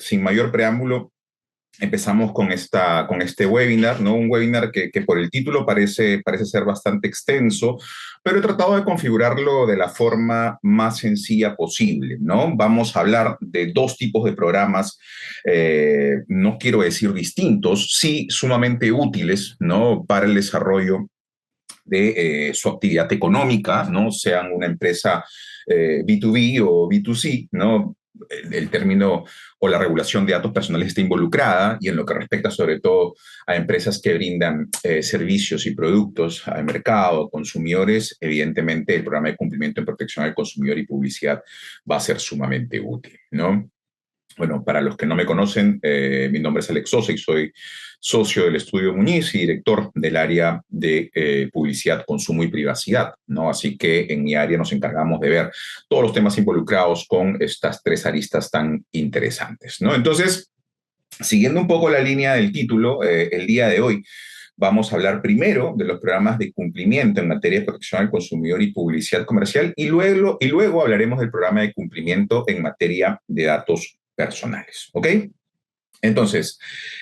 sin mayor preámbulo, empezamos con este webinar, ¿no? Un webinar que por el título parece ser bastante extenso, pero he tratado de configurarlo de la forma más sencilla posible, ¿no? Vamos a hablar de dos tipos de programas, no quiero decir distintos, sí sumamente útiles, ¿no? Para el desarrollo de su actividad económica, ¿no? Sean una empresa B2B o B2C, ¿no? El término o la regulación de datos personales está involucrada y en lo que respecta sobre todo a empresas que brindan servicios y productos al mercado, consumidores, evidentemente el programa de cumplimiento en protección al consumidor y publicidad va a ser sumamente útil, ¿no? Bueno, para los que no me conocen, mi nombre es Alex Sosa y soy socio del Estudio Muñiz y director del área de publicidad, consumo y privacidad, ¿no? Así que en mi área nos encargamos de ver todos los temas involucrados con estas tres aristas tan interesantes, ¿no? Entonces, siguiendo un poco la línea del título, el día de hoy vamos a hablar primero de los programas de cumplimiento en materia de protección al consumidor y publicidad comercial y luego hablaremos del programa de cumplimiento en materia de datos personales, ¿ok? Entonces,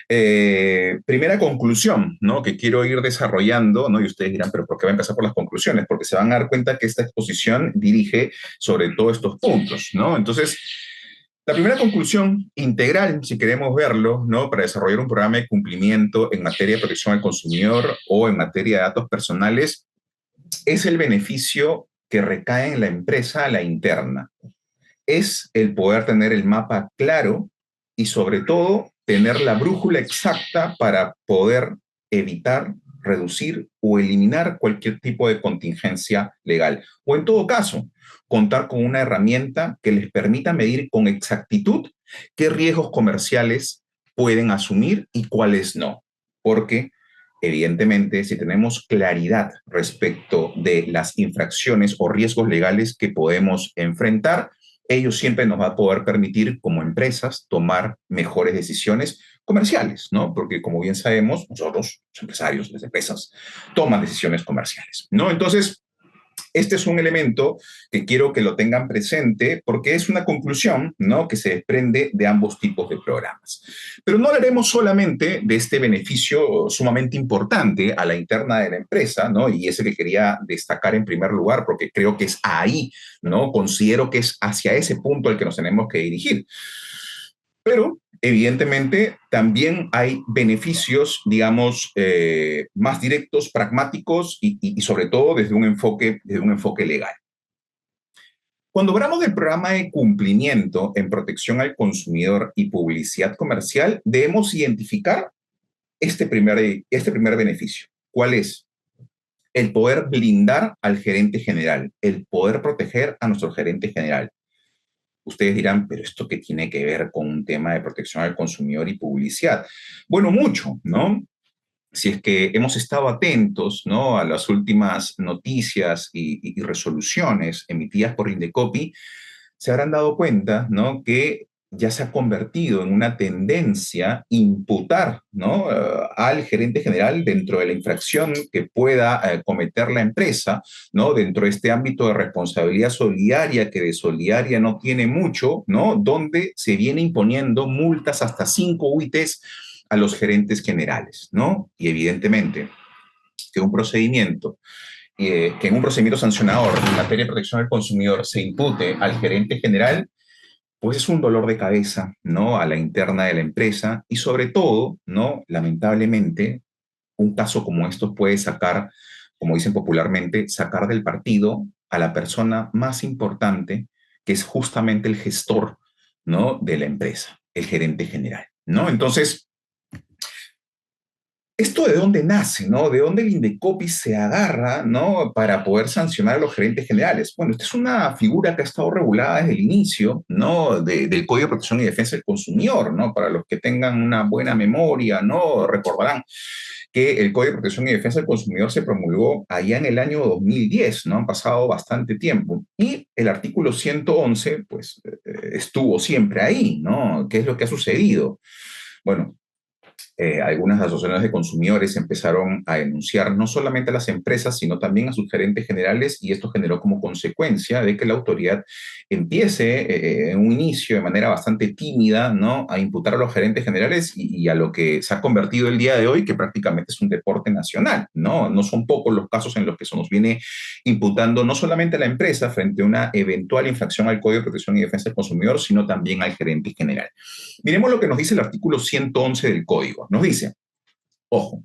primera conclusión, ¿no? Que quiero ir desarrollando, ¿no? Y ustedes dirán, pero ¿por qué va a empezar por las conclusiones? Porque se van a dar cuenta que esta exposición dirige sobre todos estos puntos, ¿no? Entonces, la primera conclusión integral, si queremos verlo, ¿no? Para desarrollar un programa de cumplimiento en materia de protección al consumidor o en materia de datos personales es el beneficio que recae en la empresa a la interna. Es el poder tener el mapa claro y sobre todo tener la brújula exacta para poder evitar, reducir o eliminar cualquier tipo de contingencia legal. O en todo caso, contar con una herramienta que les permita medir con exactitud qué riesgos comerciales pueden asumir y cuáles no. Porque evidentemente, si tenemos claridad respecto de las infracciones o riesgos legales que podemos enfrentar, ello siempre nos va a poder permitir como empresas tomar mejores decisiones comerciales, ¿no? Porque como bien sabemos, nosotros, los empresarios, las empresas, toman decisiones comerciales, ¿no? Entonces, este es un elemento que quiero que lo tengan presente porque es una conclusión, ¿no? Que se desprende de ambos tipos de programas. Pero no hablaremos solamente de este beneficio sumamente importante a la interna de la empresa, ¿no? Y ese que quería destacar en primer lugar porque creo que es ahí, ¿no? Considero que es hacia ese punto al que nos tenemos que dirigir. Pero, evidentemente, también hay beneficios, digamos, más directos, pragmáticos y sobre todo desde un enfoque legal. Cuando hablamos del programa de cumplimiento en protección al consumidor y publicidad comercial, debemos identificar este primer beneficio. ¿Cuál es? El poder blindar al gerente general, el poder proteger a nuestro gerente general. Ustedes dirán, pero ¿esto qué tiene que ver con un tema de protección al consumidor y publicidad? Bueno, mucho, ¿no? Si es que hemos estado atentos, ¿no? A las últimas noticias y resoluciones emitidas por Indecopi, se habrán dado cuenta, ¿no? Que ya se ha convertido en una tendencia imputar, ¿no? Al gerente general dentro de la infracción que pueda cometer la empresa, ¿no? Dentro de este ámbito de responsabilidad solidaria, que de solidaria no tiene mucho, ¿no? Donde se viene imponiendo multas hasta 5 UITs a los gerentes generales, ¿no? Y evidentemente que que en un procedimiento sancionador en materia de protección al consumidor se impute al gerente general, pues es un dolor de cabeza, ¿no? A la interna de la empresa y sobre todo, ¿no? Lamentablemente, un caso como estos puede sacar, como dicen popularmente, sacar del partido a la persona más importante, que es justamente el gestor, ¿no? De la empresa, el gerente general, ¿no? Entonces, ¿esto de dónde nace, no? ¿De dónde el Indecopi se agarra, no? Para poder sancionar a los gerentes generales. Bueno, esta es una figura que ha estado regulada desde el inicio, ¿no? Del Código de Protección y Defensa del Consumidor, ¿no? Para los que tengan una buena memoria, ¿no? Recordarán que el Código de Protección y Defensa del Consumidor se promulgó allá en el año 2010, ¿no? Han pasado bastante tiempo. Y el artículo 111, pues, estuvo siempre ahí, ¿no? ¿Qué es lo que ha sucedido? Bueno, algunas asociaciones de consumidores empezaron a denunciar no solamente a las empresas, sino también a sus gerentes generales, y esto generó como consecuencia de que la autoridad empiece en un inicio de manera bastante tímida, ¿no?, a imputar a los gerentes generales y a lo que se ha convertido el día de hoy, que prácticamente es un deporte nacional, ¿no? No son pocos los casos en los que se nos viene imputando no solamente a la empresa frente a una eventual infracción al Código de Protección y Defensa del Consumidor, sino también al gerente general. Miremos lo que nos dice el artículo 111 del Código. Nos dice, ojo,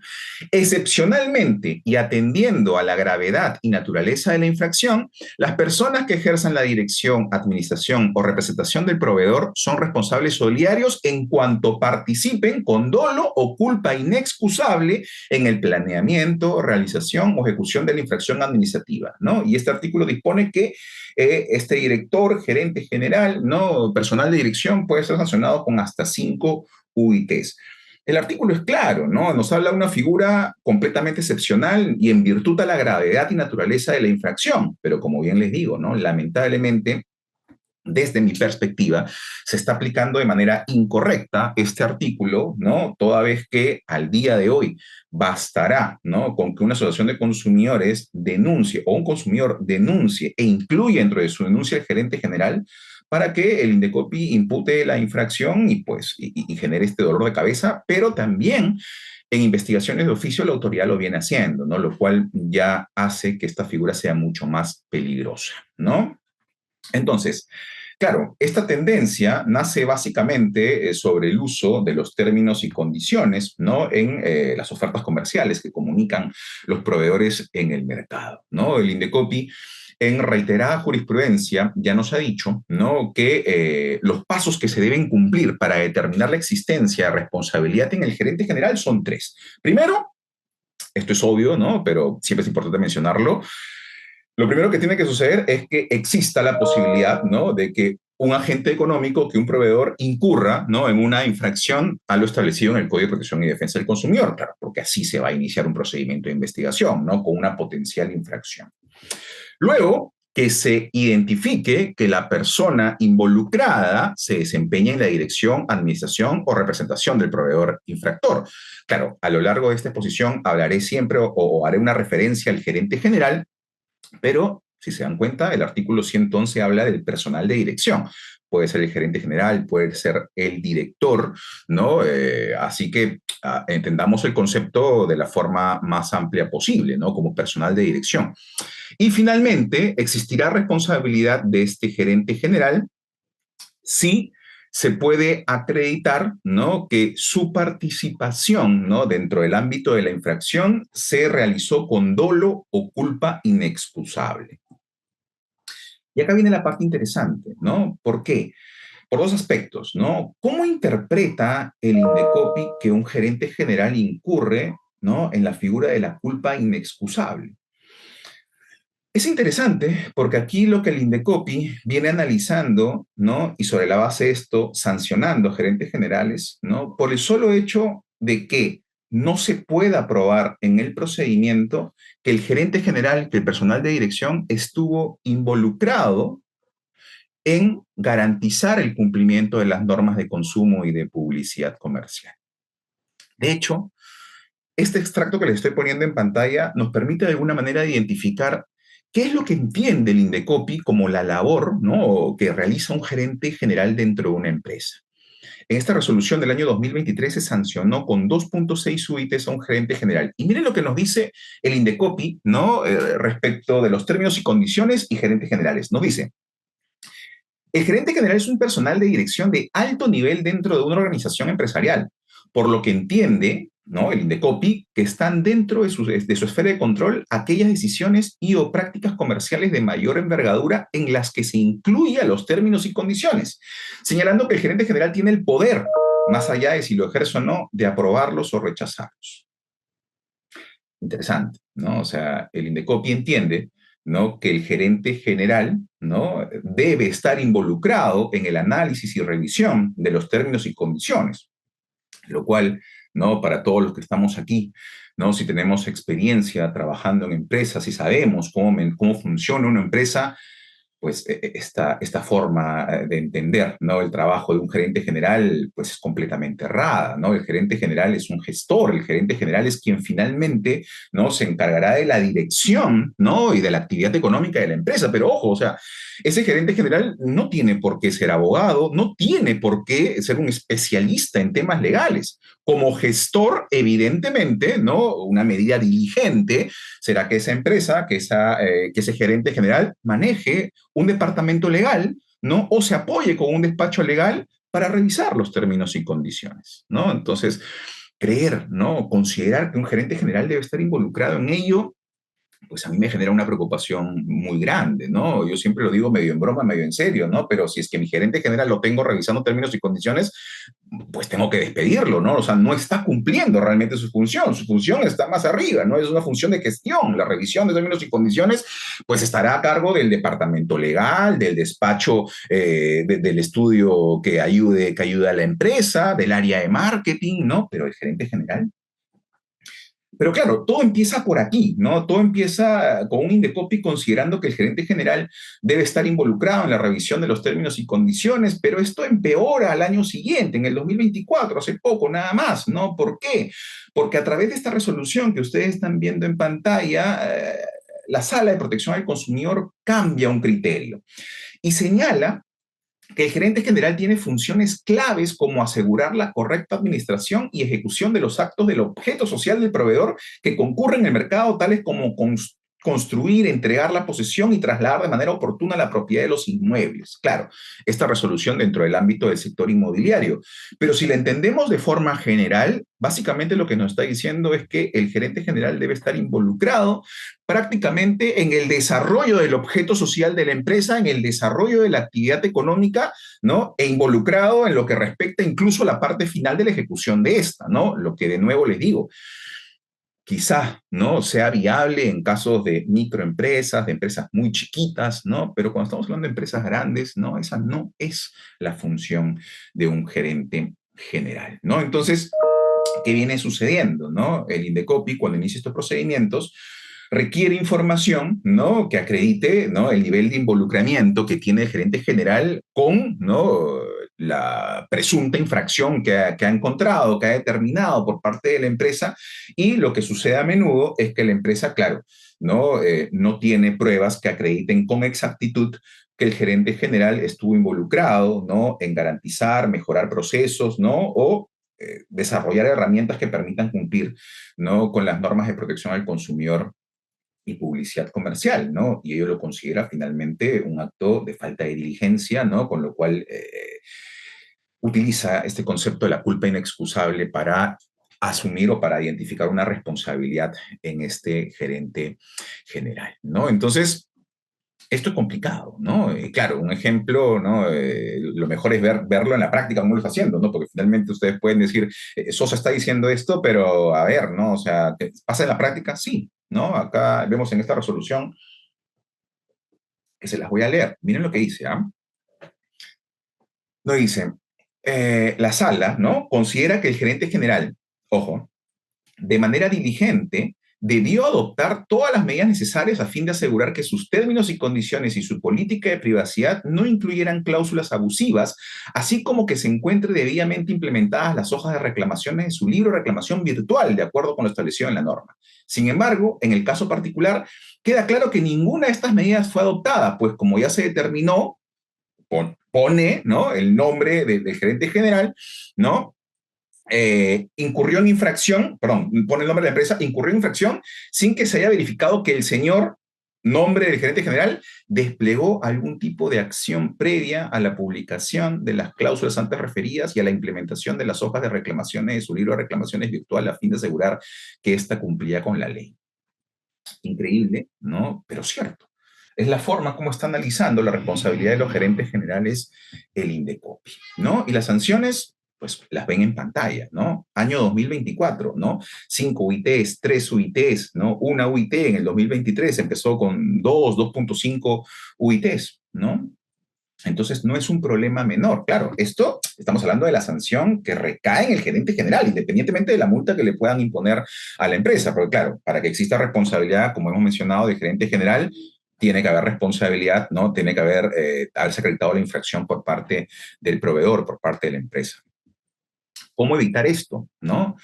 excepcionalmente y atendiendo a la gravedad y naturaleza de la infracción, las personas que ejerzan la dirección, administración o representación del proveedor son responsables solidarios en cuanto participen con dolo o culpa inexcusable en el planeamiento, realización o ejecución de la infracción administrativa, ¿no? Y este artículo dispone que este director, gerente general, ¿no?, personal de dirección puede ser sancionado con hasta 5 UITs. El artículo es claro, ¿no? Nos habla de una figura completamente excepcional y en virtud de la gravedad y naturaleza de la infracción. Pero como bien les digo, ¿no?, lamentablemente, desde mi perspectiva, se está aplicando de manera incorrecta este artículo, ¿no?, toda vez que al día de hoy bastará, ¿no?, con que una asociación de consumidores denuncie o un consumidor denuncie e incluya dentro de su denuncia el gerente general para que el Indecopi impute la infracción y pues y genere este dolor de cabeza, pero también en investigaciones de oficio la autoridad lo viene haciendo, ¿no?, lo cual ya hace que esta figura sea mucho más peligrosa, ¿no? Entonces, claro, esta tendencia nace básicamente sobre el uso de los términos y condiciones, ¿no?, en las ofertas comerciales que comunican los proveedores en el mercado, ¿no? El Indecopi, en reiterada jurisprudencia, ya nos ha dicho, ¿no?, que los pasos que se deben cumplir para determinar la existencia de responsabilidad en el gerente general son 3. Primero, esto es obvio, ¿no?, pero siempre es importante mencionarlo. Lo primero que tiene que suceder es que exista la posibilidad, ¿no?, de que un agente económico, que un proveedor incurra, ¿no?, en una infracción a lo establecido en el Código de Protección y Defensa del Consumidor, claro, porque así se va a iniciar un procedimiento de investigación, ¿no?, con una potencial infracción. Luego, que se identifique que la persona involucrada se desempeña en la dirección, administración o representación del proveedor infractor. Claro, a lo largo de esta exposición hablaré siempre o haré una referencia al gerente general, pero si se dan cuenta, el artículo 111 habla del personal de dirección. Puede ser el gerente general, puede ser el director, ¿no? Así que entendamos el concepto de la forma más amplia posible, ¿no?, como personal de dirección. Y finalmente, existirá responsabilidad de este gerente general si se puede acreditar, ¿no?, que su participación, ¿no?, dentro del ámbito de la infracción se realizó con dolo o culpa inexcusable. Y acá viene la parte interesante, ¿no? ¿Por qué? Por dos aspectos, ¿no? ¿Cómo interpreta el Indecopi que un gerente general incurre, ¿no?, en la figura de la culpa inexcusable? Es interesante porque aquí lo que el Indecopi viene analizando, ¿no?, y sobre la base de esto sancionando a gerentes generales, ¿no?, por el solo hecho de que no se pueda probar en el procedimiento que el gerente general, que el personal de dirección estuvo involucrado en garantizar el cumplimiento de las normas de consumo y de publicidad comercial. De hecho, este extracto que les estoy poniendo en pantalla nos permite de alguna manera identificar qué es lo que entiende el Indecopi como la labor, ¿no?, que realiza un gerente general dentro de una empresa. En esta resolución del año 2023 se sancionó con 2.6 UITs a un gerente general. Y miren lo que nos dice el Indecopi, ¿no?, respecto de los términos y condiciones y gerentes generales. Nos dice, el gerente general es un personal de dirección de alto nivel dentro de una organización empresarial, por lo que entiende, ¿no?, el Indecopi, que están dentro de su esfera de control aquellas decisiones y o prácticas comerciales de mayor envergadura en las que se incluya los términos y condiciones, señalando que el gerente general tiene el poder, más allá de si lo ejerce o no, de aprobarlos o rechazarlos. Interesante, ¿no? O sea, el Indecopi entiende, ¿no?, que el gerente general, ¿no?, debe estar involucrado en el análisis y revisión de los términos y condiciones, lo cual, ¿no?, para todos los que estamos aquí, ¿no?, si tenemos experiencia trabajando en empresas y sabemos cómo funciona una empresa, pues esta forma de entender, ¿no? El trabajo de un gerente general, pues es completamente errada, ¿no? El gerente general es un gestor, el gerente general es quien finalmente, ¿no? Se encargará de la dirección, ¿no? Y de la actividad económica de la empresa, pero ojo, o sea, ese gerente general no tiene por qué ser abogado, no tiene por qué ser un especialista en temas legales. Como gestor, evidentemente, ¿no? Una medida diligente será que esa empresa, que ese gerente general maneje un departamento legal, ¿no? O se apoye con un despacho legal para revisar los términos y condiciones, ¿no? Entonces, creer, ¿no? Considerar que un gerente general debe estar involucrado en ello, pues a mí me genera una preocupación muy grande, ¿no? Yo siempre lo digo medio en broma, medio en serio, ¿no? Pero si es que mi gerente general lo tengo revisando términos y condiciones, pues tengo que despedirlo, ¿no? O sea, no está cumpliendo realmente su función está más arriba, ¿no? Es una función de gestión, la revisión de términos y condiciones, pues estará a cargo del departamento legal, del despacho, del estudio que ayude a la empresa, del área de marketing, ¿no? Pero el gerente general pero claro, todo empieza por aquí, ¿no? Todo empieza con un Indecopi considerando que el gerente general debe estar involucrado en la revisión de los términos y condiciones, pero esto empeora al año siguiente, en el 2024, hace poco, nada más, ¿no? ¿Por qué? Porque a través de esta resolución que ustedes están viendo en pantalla, la Sala de Protección al Consumidor cambia un criterio y señala que el gerente general tiene funciones claves como asegurar la correcta administración y ejecución de los actos del objeto social del proveedor que concurren en el mercado, tales como construir, entregar la posesión y trasladar de manera oportuna la propiedad de los inmuebles. Claro, esta resolución dentro del ámbito del sector inmobiliario. Pero si la entendemos de forma general, básicamente lo que nos está diciendo es que el gerente general debe estar involucrado prácticamente en el desarrollo del objeto social de la empresa, en el desarrollo de la actividad económica, ¿no? E involucrado en lo que respecta incluso a la parte final de la ejecución de esta, ¿no? Lo que de nuevo les digo, quizá no sea viable en casos de microempresas, de empresas muy chiquitas, ¿no? Pero cuando estamos hablando de empresas grandes, no, esa no es la función de un gerente general, ¿no? Entonces, ¿qué viene sucediendo, no? El Indecopi, cuando inicia estos procedimientos, requiere información, ¿no? Que acredite, ¿no? El nivel de involucramiento que tiene el gerente general con, ¿no? La presunta infracción que ha encontrado, que ha determinado por parte de la empresa, y lo que sucede a menudo es que la empresa, claro, no tiene pruebas que acrediten con exactitud que el gerente general estuvo involucrado, ¿no? En garantizar, mejorar procesos, ¿no? O desarrollar herramientas que permitan cumplir, ¿no? Con las normas de protección al consumidor y publicidad comercial, ¿no? Y ello lo considera finalmente un acto de falta de diligencia, ¿no? Con lo cual utiliza este concepto de la culpa inexcusable para asumir o para identificar una responsabilidad en este gerente general, ¿no? Entonces, esto es complicado, ¿no? Claro, un ejemplo, ¿no? Lo mejor es verlo en la práctica, cómo lo está haciendo, ¿no? Porque finalmente ustedes pueden decir, Sosa está diciendo esto, pero a ver, ¿no? O sea, ¿pasa en la práctica? Sí, ¿no? Acá vemos en esta resolución que se las voy a leer. Miren lo que dice, ¿ah? No dice, la sala, ¿no? Considera que el gerente general, ojo, de manera diligente, debió adoptar todas las medidas necesarias a fin de asegurar que sus términos y condiciones y su política de privacidad no incluyeran cláusulas abusivas, así como que se encuentre debidamente implementadas las hojas de reclamaciones de su libro de reclamación virtual, de acuerdo con lo establecido en la norma. Sin embargo, en el caso particular, queda claro que ninguna de estas medidas fue adoptada, pues como ya se determinó, pone, ¿no? El nombre del gerente general, ¿no? Incurrió en infracción, perdón, pone el nombre de la empresa, incurrió en infracción sin que se haya verificado que el señor, nombre del gerente general, desplegó algún tipo de acción previa a la publicación de las cláusulas antes referidas y a la implementación de las hojas de reclamaciones de su libro de reclamaciones virtual a fin de asegurar que ésta cumplía con la ley. Increíble, ¿no? Pero cierto. Es la forma como está analizando la responsabilidad de los gerentes generales el Indecopi, ¿no? Y las sanciones, pues las ven en pantalla, ¿no? Año 2024, ¿no? 5 UITs, 3 UITs, ¿no? Una UIT en el 2023 empezó con 2.5 UITs, ¿no? Entonces, no es un problema menor. Claro, esto estamos hablando de la sanción que recae en el gerente general, independientemente de la multa que le puedan imponer a la empresa. Porque, claro, para que exista responsabilidad, como hemos mencionado, del gerente general, tiene que haber responsabilidad, ¿no? Tiene que haberse acreditado la infracción por parte del proveedor, por parte de la empresa. ¿Cómo evitar esto? ¿No?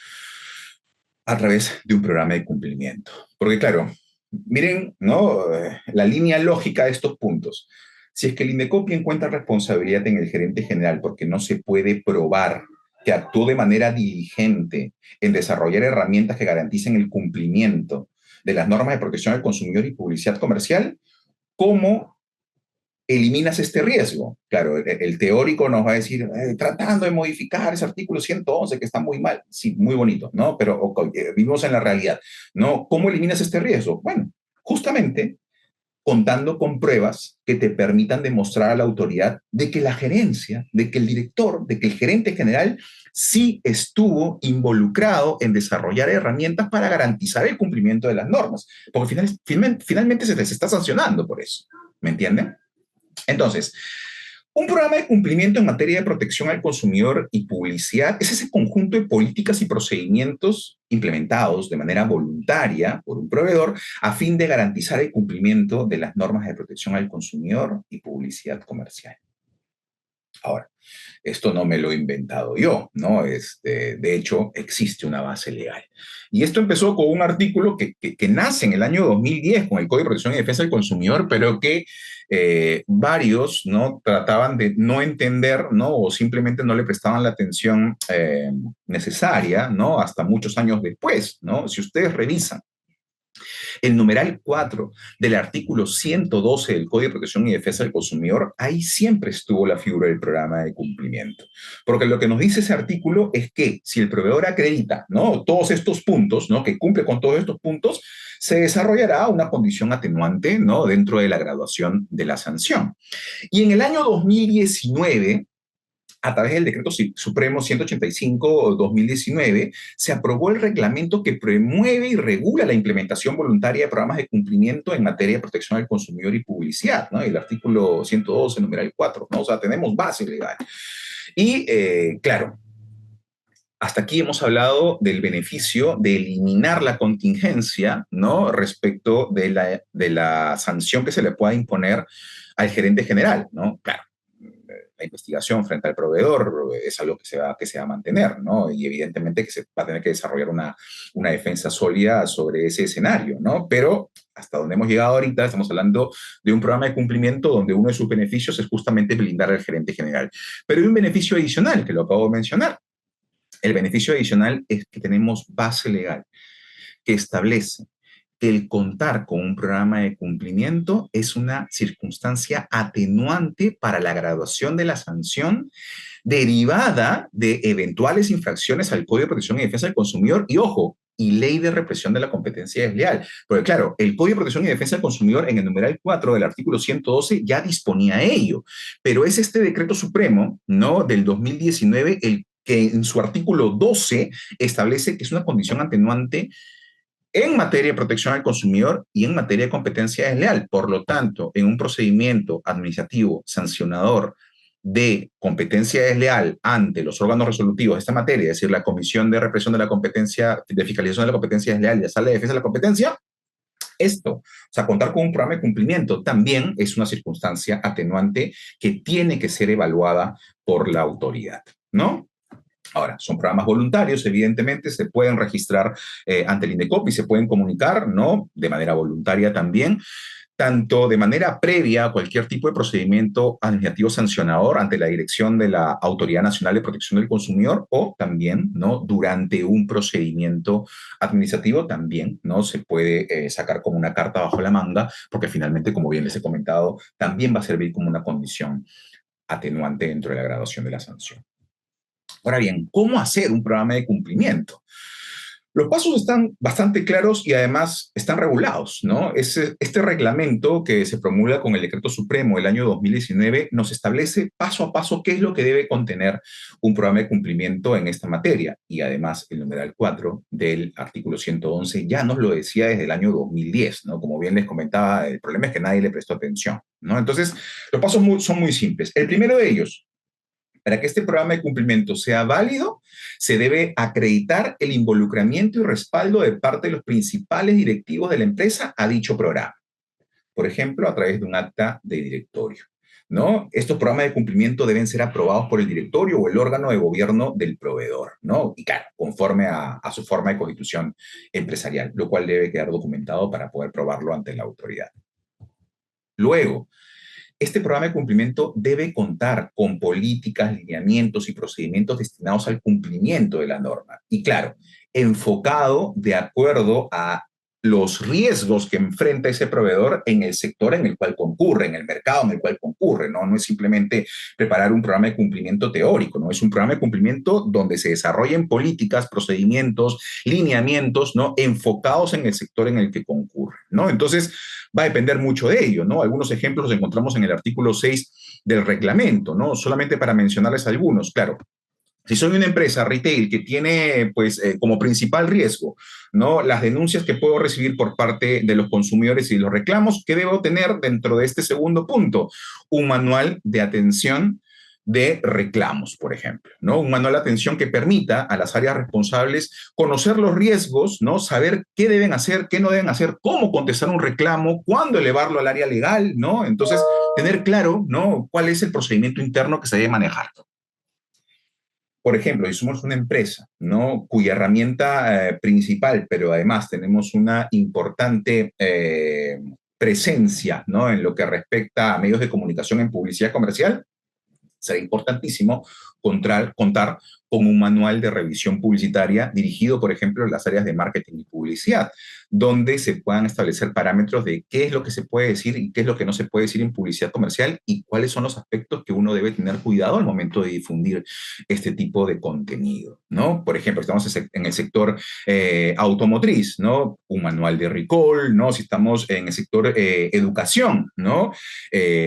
A través de un programa de cumplimiento. Porque claro, miren, ¿no? La línea lógica de estos puntos. Si es que el INDECOPI encuentra responsabilidad en el gerente general porque no se puede probar que actuó de manera diligente en desarrollar herramientas que garanticen el cumplimiento de las normas de protección al consumidor y publicidad comercial, ¿cómo eliminas este riesgo? Claro, el teórico nos va a decir, tratando de modificar ese artículo 111 que está muy mal. Sí, muy bonito, ¿no? Pero vivimos en la realidad, ¿no? ¿Cómo eliminas este riesgo? Bueno, justamente contando con pruebas que te permitan demostrar a la autoridad de que la gerencia, de que el director, de que el gerente general sí estuvo involucrado en desarrollar herramientas para garantizar el cumplimiento de las normas, porque finalmente se les está sancionando por eso, ¿me entienden? Entonces, un programa de cumplimiento en materia de protección al consumidor y publicidad es ese conjunto de políticas y procedimientos implementados de manera voluntaria por un proveedor a fin de garantizar el cumplimiento de las normas de protección al consumidor y publicidad comercial. Ahora, esto no me lo he inventado yo, ¿no? De hecho, existe una base legal. Y esto empezó con un artículo que nace en el año 2010 con el Código de Protección y Defensa del Consumidor, pero que varios, ¿no? Trataban de no entender, ¿no? O simplemente no le prestaban la atención necesaria, ¿no? Hasta muchos años después, ¿no? Si ustedes revisan el numeral 4 del artículo 112 del Código de Protección y Defensa del Consumidor, ahí siempre estuvo la figura del programa de cumplimiento. Porque lo que nos dice ese artículo es que si el proveedor acredita, ¿no? Todos estos puntos, ¿no? Que cumple con todos estos puntos, se desarrollará una condición atenuante, ¿no? Dentro de la graduación de la sanción. Y en el año 2019, a través del Decreto Supremo 185-2019, se aprobó el reglamento que promueve y regula la implementación voluntaria de programas de cumplimiento en materia de protección al consumidor y publicidad, ¿no? El artículo 112, numeral 4, ¿no? O sea, tenemos base legal. Y, claro, hasta aquí hemos hablado del beneficio de eliminar la contingencia, ¿no? Respecto de la sanción que se le pueda imponer al gerente general, ¿no? Claro, la investigación frente al proveedor es algo que se va a mantener, ¿no? Y evidentemente que se va a tener que desarrollar una defensa sólida sobre ese escenario, ¿no? Pero hasta donde hemos llegado ahorita, estamos hablando de un programa de cumplimiento donde uno de sus beneficios es justamente blindar al gerente general. Pero hay un beneficio adicional, que lo acabo de mencionar. El beneficio adicional es que tenemos base legal que establece que el contar con un programa de cumplimiento es una circunstancia atenuante para la graduación de la sanción derivada de eventuales infracciones al Código de Protección y Defensa del Consumidor y, ojo, y Ley de Represión de la Competencia Desleal. Porque claro, el Código de Protección y Defensa del Consumidor en el numeral 4 del artículo 112 ya disponía ello, pero es este decreto supremo, ¿no? Del 2019 el que en su artículo 12 establece que es una condición atenuante en materia de protección al consumidor y en materia de competencia desleal. Por lo tanto, en un procedimiento administrativo sancionador de competencia desleal ante los órganos resolutivos de esta materia, es decir, la Comisión de Represión de la Competencia, de Fiscalización de la Competencia Desleal y la Sala de Defensa de la Competencia, esto, o sea, contar con un programa de cumplimiento también es una circunstancia atenuante que tiene que ser evaluada por la autoridad, ¿no? Ahora, son programas voluntarios, evidentemente, se pueden registrar ante el INDECOPI, se pueden comunicar, ¿no? De manera voluntaria también, tanto de manera previa a cualquier tipo de procedimiento administrativo sancionador ante la dirección de la Autoridad Nacional de Protección del Consumidor o también, ¿no? Durante un procedimiento administrativo también, ¿no? Se puede sacar como una carta bajo la manga, porque finalmente, como bien les he comentado, también va a servir como una condición atenuante dentro de la graduación de la sanción. Ahora bien, ¿cómo hacer un programa de cumplimiento? Los pasos están bastante claros y además están regulados, ¿no? Este reglamento que se promulga con el Decreto Supremo del año 2019 nos establece paso a paso qué es lo que debe contener un programa de cumplimiento en esta materia. Y además el numeral 4 del artículo 111 ya nos lo decía desde el año 2010, ¿no? Como bien les comentaba, el problema es que nadie le prestó atención, ¿no? Entonces, los pasos son muy simples. El primero de ellos, para que este programa de cumplimiento sea válido, se debe acreditar el involucramiento y respaldo de parte de los principales directivos de la empresa a dicho programa. por ejemplo, a través de un acta de directorio, ¿no? Estos programas de cumplimiento deben ser aprobados por el directorio o el órgano de gobierno del proveedor, ¿no? Y claro, conforme a su forma de constitución empresarial, lo cual debe quedar documentado para poder probarlo ante la autoridad. Luego, este programa de cumplimiento debe contar con políticas, lineamientos y procedimientos destinados al cumplimiento de la norma. Y claro, enfocado de acuerdo a los riesgos que enfrenta ese proveedor en el sector en el cual concurre, en el mercado en el cual concurre, ¿no? No es simplemente preparar un programa de cumplimiento teórico, ¿no? Es un programa de cumplimiento donde se desarrollen políticas, procedimientos, lineamientos, ¿no? Enfocados en el sector en el que concurre, ¿no? Entonces, va a depender mucho de ello, ¿no? Algunos ejemplos los encontramos en el artículo 6 del reglamento, ¿no? Solamente para mencionarles algunos, claro. Si soy una empresa retail que tiene, pues, como principal riesgo, ¿no? Las denuncias que puedo recibir por parte de los consumidores y los reclamos, ¿qué debo tener dentro de este segundo punto? Un manual de atención de reclamos, por ejemplo, ¿no? Un manual de atención que permita a las áreas responsables conocer los riesgos, ¿no? Saber qué deben hacer, qué no deben hacer, cómo contestar un reclamo, cuándo elevarlo al área legal, ¿no? Entonces, tener claro, ¿no? Cuál es el procedimiento interno que se debe manejar. Por ejemplo, si somos una empresa, ¿no? Cuya herramienta principal, pero además tenemos una importante presencia, ¿no? En lo que respecta a medios de comunicación en publicidad comercial, será importantísimo contar con un manual de revisión publicitaria dirigido, por ejemplo, a las áreas de marketing y publicidad, donde se puedan establecer parámetros de qué es lo que se puede decir y qué es lo que no se puede decir en publicidad comercial y cuáles son los aspectos que uno debe tener cuidado al momento de difundir este tipo de contenido, ¿no? Por ejemplo, estamos en el sector automotriz, ¿no? Un manual de recall, ¿no? Si estamos en el sector educación, ¿no?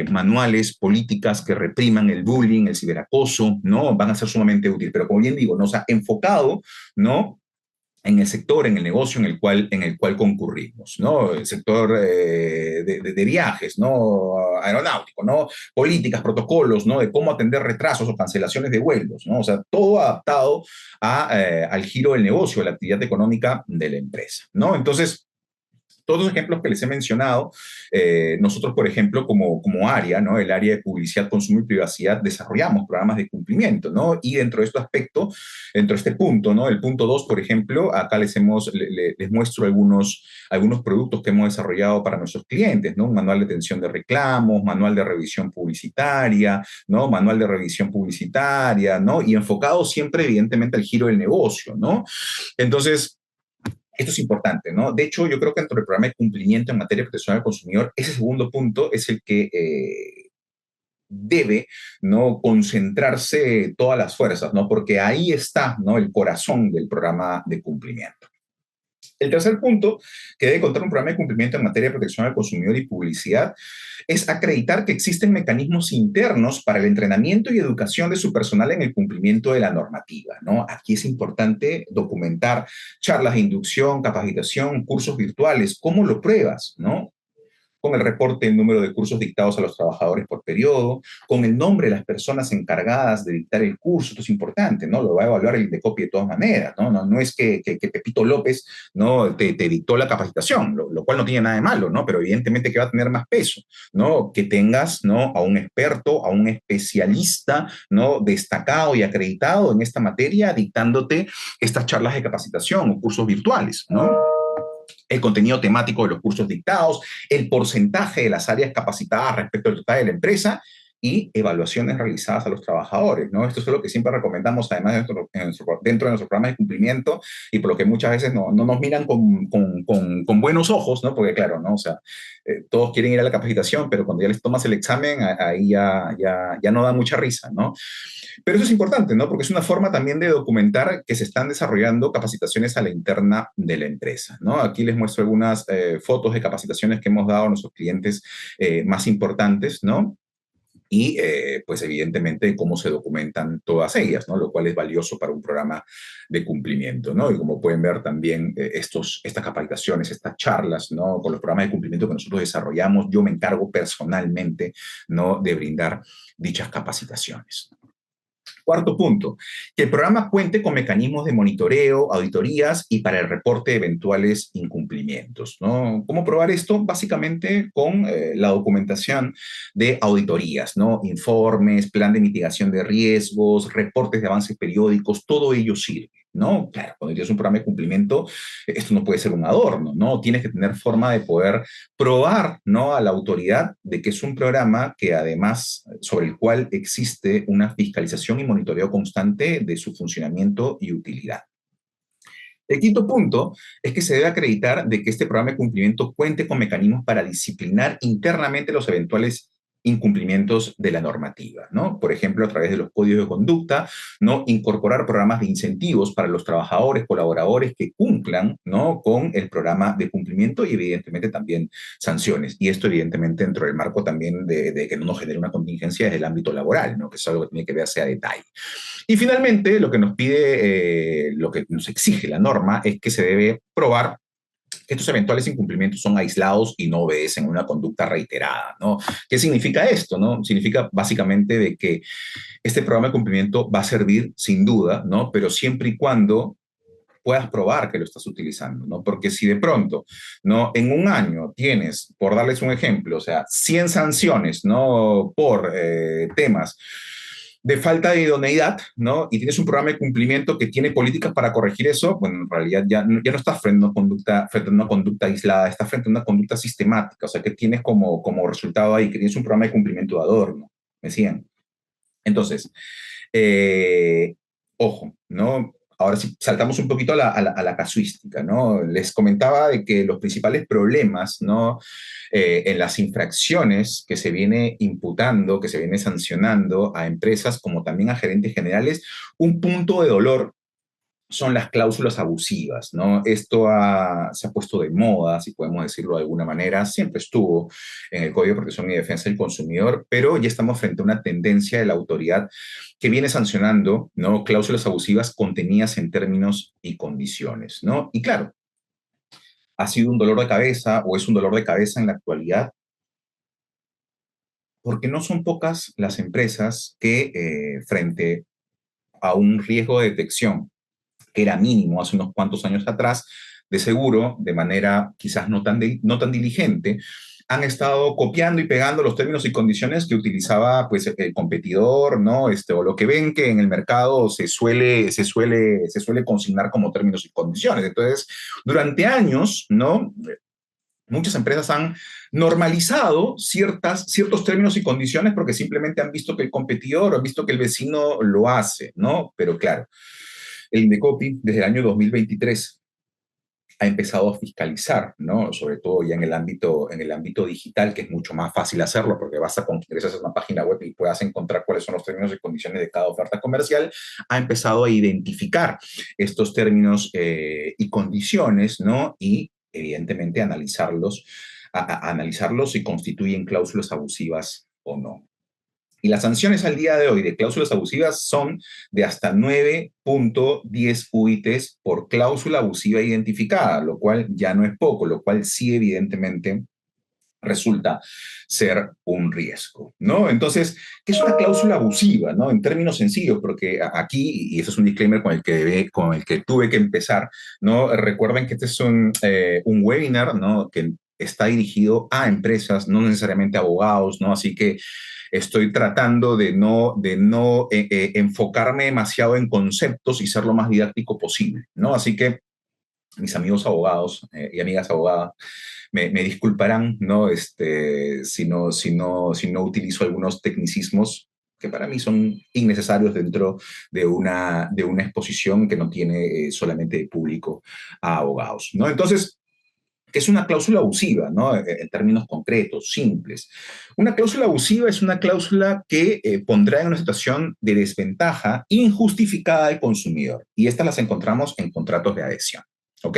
Manuales, políticas que repriman el bullying, el ciberacoso, ¿no? Van a ser sumamente útiles. Pero como bien digo, ¿no? O sea, enfocado, ¿no? En el sector, en el negocio en el cual concurrimos, ¿no? El sector de viajes, ¿no? Aeronáutico, ¿no? Políticas, protocolos, ¿no? De cómo atender retrasos o cancelaciones de vuelos, ¿no? O sea, todo adaptado al giro del negocio, a la actividad económica de la empresa, ¿no? Entonces, todos los ejemplos que les he mencionado, nosotros, por ejemplo, como área, ¿no? El área de publicidad, consumo y privacidad, desarrollamos programas de cumplimiento, ¿no? Y dentro de este aspecto, dentro de este punto, ¿no? El punto 2, por ejemplo, acá les muestro algunos productos que hemos desarrollado para nuestros clientes, ¿no? Un manual de atención de reclamos, manual de revisión publicitaria, ¿no? Manual de revisión publicitaria, ¿no? Y enfocado siempre, evidentemente, al giro del negocio, ¿no? Entonces, esto es importante, ¿no? De hecho, yo creo que dentro del programa de cumplimiento en materia de protección al consumidor, ese segundo punto es el que debe, ¿no? Concentrarse todas las fuerzas, ¿no? Porque ahí está, ¿no? El corazón del programa de cumplimiento. El tercer punto que debe contar un programa de cumplimiento en materia de protección al consumidor y publicidad es acreditar que existen mecanismos internos para el entrenamiento y educación de su personal en el cumplimiento de la normativa, ¿no? Aquí es importante documentar charlas de inducción, capacitación, cursos virtuales. ¿Cómo lo pruebas, no? Con el reporte del número de cursos dictados a los trabajadores por periodo, con el nombre de las personas encargadas de dictar el curso. Esto es importante, ¿no? Lo va a evaluar el INDECOPI de todas maneras, ¿no? No es que Pepito López, ¿no? te dictó la capacitación, lo cual no tiene nada de malo, ¿no? Pero evidentemente que va a tener más peso, ¿no? Que tengas, ¿no? A un experto, a un especialista, ¿no? Destacado y acreditado en esta materia dictándote estas charlas de capacitación o cursos virtuales, ¿no? El contenido temático de los cursos dictados, el porcentaje de las áreas capacitadas respecto al total de la empresa y evaluaciones realizadas a los trabajadores, ¿no? Esto es lo que siempre recomendamos, además, dentro de nuestros programas de cumplimiento y por lo que muchas veces no nos miran con buenos ojos, ¿no? Porque claro, ¿no? O sea, todos quieren ir a la capacitación, pero cuando ya les tomas el examen, ahí ya no da mucha risa, ¿no? Pero eso es importante, ¿no? Porque es una forma también de documentar que se están desarrollando capacitaciones a la interna de la empresa, ¿no? Aquí les muestro algunas fotos de capacitaciones que hemos dado a nuestros clientes más importantes, ¿no? Y pues evidentemente cómo se documentan todas ellas, ¿no? Lo cual es valioso para un programa de cumplimiento, ¿no? Y como pueden ver también estas capacitaciones, estas charlas, ¿no? Con los programas de cumplimiento que nosotros desarrollamos, yo me encargo personalmente, ¿no? De brindar dichas capacitaciones. Cuarto punto, que el programa cuente con mecanismos de monitoreo, auditorías y para el reporte de eventuales incumplimientos, ¿no? ¿Cómo probar esto? Básicamente con la documentación de auditorías, ¿no? Informes, plan de mitigación de riesgos, reportes de avances periódicos, todo ello sirve. ¿No? Claro, cuando tienes un programa de cumplimiento, esto no puede ser un adorno, ¿no? Tienes que tener forma de poder probar, ¿no? A la autoridad de que es un programa que además sobre el cual existe una fiscalización y monitoreo constante de su funcionamiento y utilidad. El quinto punto es que se debe acreditar de que este programa de cumplimiento cuente con mecanismos para disciplinar internamente los eventuales incumplimientos de la normativa, ¿no? Por ejemplo, a través de los códigos de conducta, ¿no? Incorporar programas de incentivos para los trabajadores, colaboradores que cumplan, ¿no? Con el programa de cumplimiento y evidentemente también sanciones. Y esto evidentemente dentro del marco también de que no nos genere una contingencia desde el ámbito laboral, ¿no? Que es algo que tiene que verse a detalle. Y finalmente, lo que nos pide, lo que nos exige la norma es que se debe probar que estos eventuales incumplimientos son aislados y no obedecen a una conducta reiterada, ¿no? ¿Qué significa esto, no? Significa básicamente de que este programa de cumplimiento va a servir sin duda, ¿no? Pero siempre y cuando puedas probar que lo estás utilizando, ¿no? Porque si de pronto, ¿no? En un año tienes, por darles un ejemplo, o sea, 100 sanciones, ¿no? Por temas de falta de idoneidad, ¿no? Y tienes un programa de cumplimiento que tiene políticas para corregir eso, bueno, en realidad ya no estás frente a una conducta aislada, estás frente a una conducta sistemática, o sea, que tienes como resultado ahí, que tienes un programa de cumplimiento de adorno, me decían. Entonces, eh, ojo, ¿no? Ahora sí, saltamos un poquito a la casuística, ¿no? Les comentaba de que los principales problemas, ¿no? En las infracciones que se viene imputando, que se viene sancionando a empresas como también a gerentes generales, un punto de dolor son las cláusulas abusivas, ¿no? Se ha puesto de moda, si podemos decirlo de alguna manera, siempre estuvo en el Código de Protección y Defensa del Consumidor, pero ya estamos frente a una tendencia de la autoridad que viene sancionando, ¿no? Cláusulas abusivas contenidas en términos y condiciones, ¿no? Y claro, ha sido un dolor de cabeza o es un dolor de cabeza en la actualidad porque no son pocas las empresas que frente a un riesgo de detección que era mínimo hace unos cuantos años atrás, de seguro, de manera quizás no tan diligente, han estado copiando y pegando los términos y condiciones que utilizaba pues, el competidor, ¿no? O lo que ven que en el mercado se suele consignar como términos y condiciones. Entonces, durante años, ¿no? Muchas empresas han normalizado ciertos términos y condiciones porque simplemente han visto que el competidor o han visto que el vecino lo hace, ¿no? Pero claro, el Indecopi desde el año 2023 ha empezado a fiscalizar, ¿no? Sobre todo ya en el ámbito digital, que es mucho más fácil hacerlo porque basta con que ingresas a una página web y puedas encontrar cuáles son los términos y condiciones de cada oferta comercial, ha empezado a identificar estos términos y condiciones, ¿no? Y evidentemente analizarlos si constituyen cláusulas abusivas o no. Y las sanciones al día de hoy de cláusulas abusivas son de hasta 9.10 UITs por cláusula abusiva identificada, lo cual ya no es poco, lo cual sí evidentemente resulta ser un riesgo, ¿no? Entonces, ¿qué es una cláusula abusiva, ¿no? En términos sencillos, porque aquí, y eso es un disclaimer con el que tuve que empezar, ¿no? Recuerden que este es un webinar, ¿no? Que está dirigido a empresas, no necesariamente a abogados, ¿no? Así que estoy tratando de no enfocarme demasiado en conceptos y ser lo más didáctico posible, ¿no? Así que mis amigos abogados y amigas abogadas me disculparán, ¿no? Si no utilizo algunos tecnicismos que para mí son innecesarios dentro de una exposición que no tiene solamente público a abogados, ¿no? Entonces, ¿qué es una cláusula abusiva, ¿no? En términos concretos, simples? Una cláusula abusiva es una cláusula que pondrá en una situación de desventaja injustificada al consumidor. Y estas las encontramos en contratos de adhesión. ¿Ok?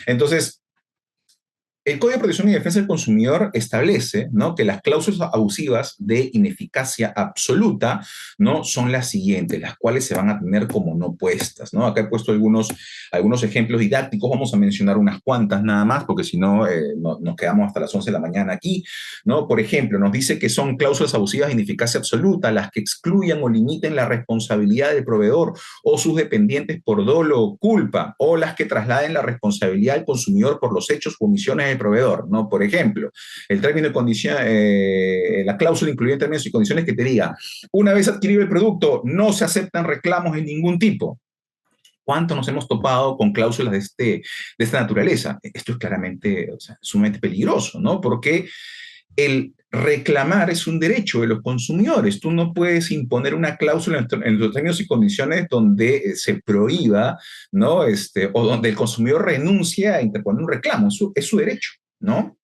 Entonces, El Código de Protección y Defensa del Consumidor establece, ¿no?, que las cláusulas abusivas de ineficacia absoluta, ¿no?, son las siguientes, las cuales se van a tener como no puestas, ¿no? Acá he puesto algunos ejemplos didácticos, vamos a mencionar unas cuantas nada más, porque si no, nos quedamos hasta las 11 de la mañana aquí, ¿no? Por ejemplo, nos dice que son cláusulas abusivas de ineficacia absoluta las que excluyan o limiten la responsabilidad del proveedor o sus dependientes por dolo o culpa, o las que trasladen la responsabilidad del consumidor por los hechos o omisiones del proveedor, ¿no? Por ejemplo, el término de condición, la cláusula incluida en términos y condiciones que te diga, una vez adquirido el producto, no se aceptan reclamos de ningún tipo. ¿Cuánto nos hemos topado con cláusulas de esta naturaleza? Esto es claramente, o sea, sumamente peligroso, ¿no? Porque el reclamar es un derecho de los consumidores. Tú no puedes imponer una cláusula en los términos y condiciones donde se prohíba, ¿no? O donde el consumidor renuncia a interponer un reclamo. Es su derecho, ¿no?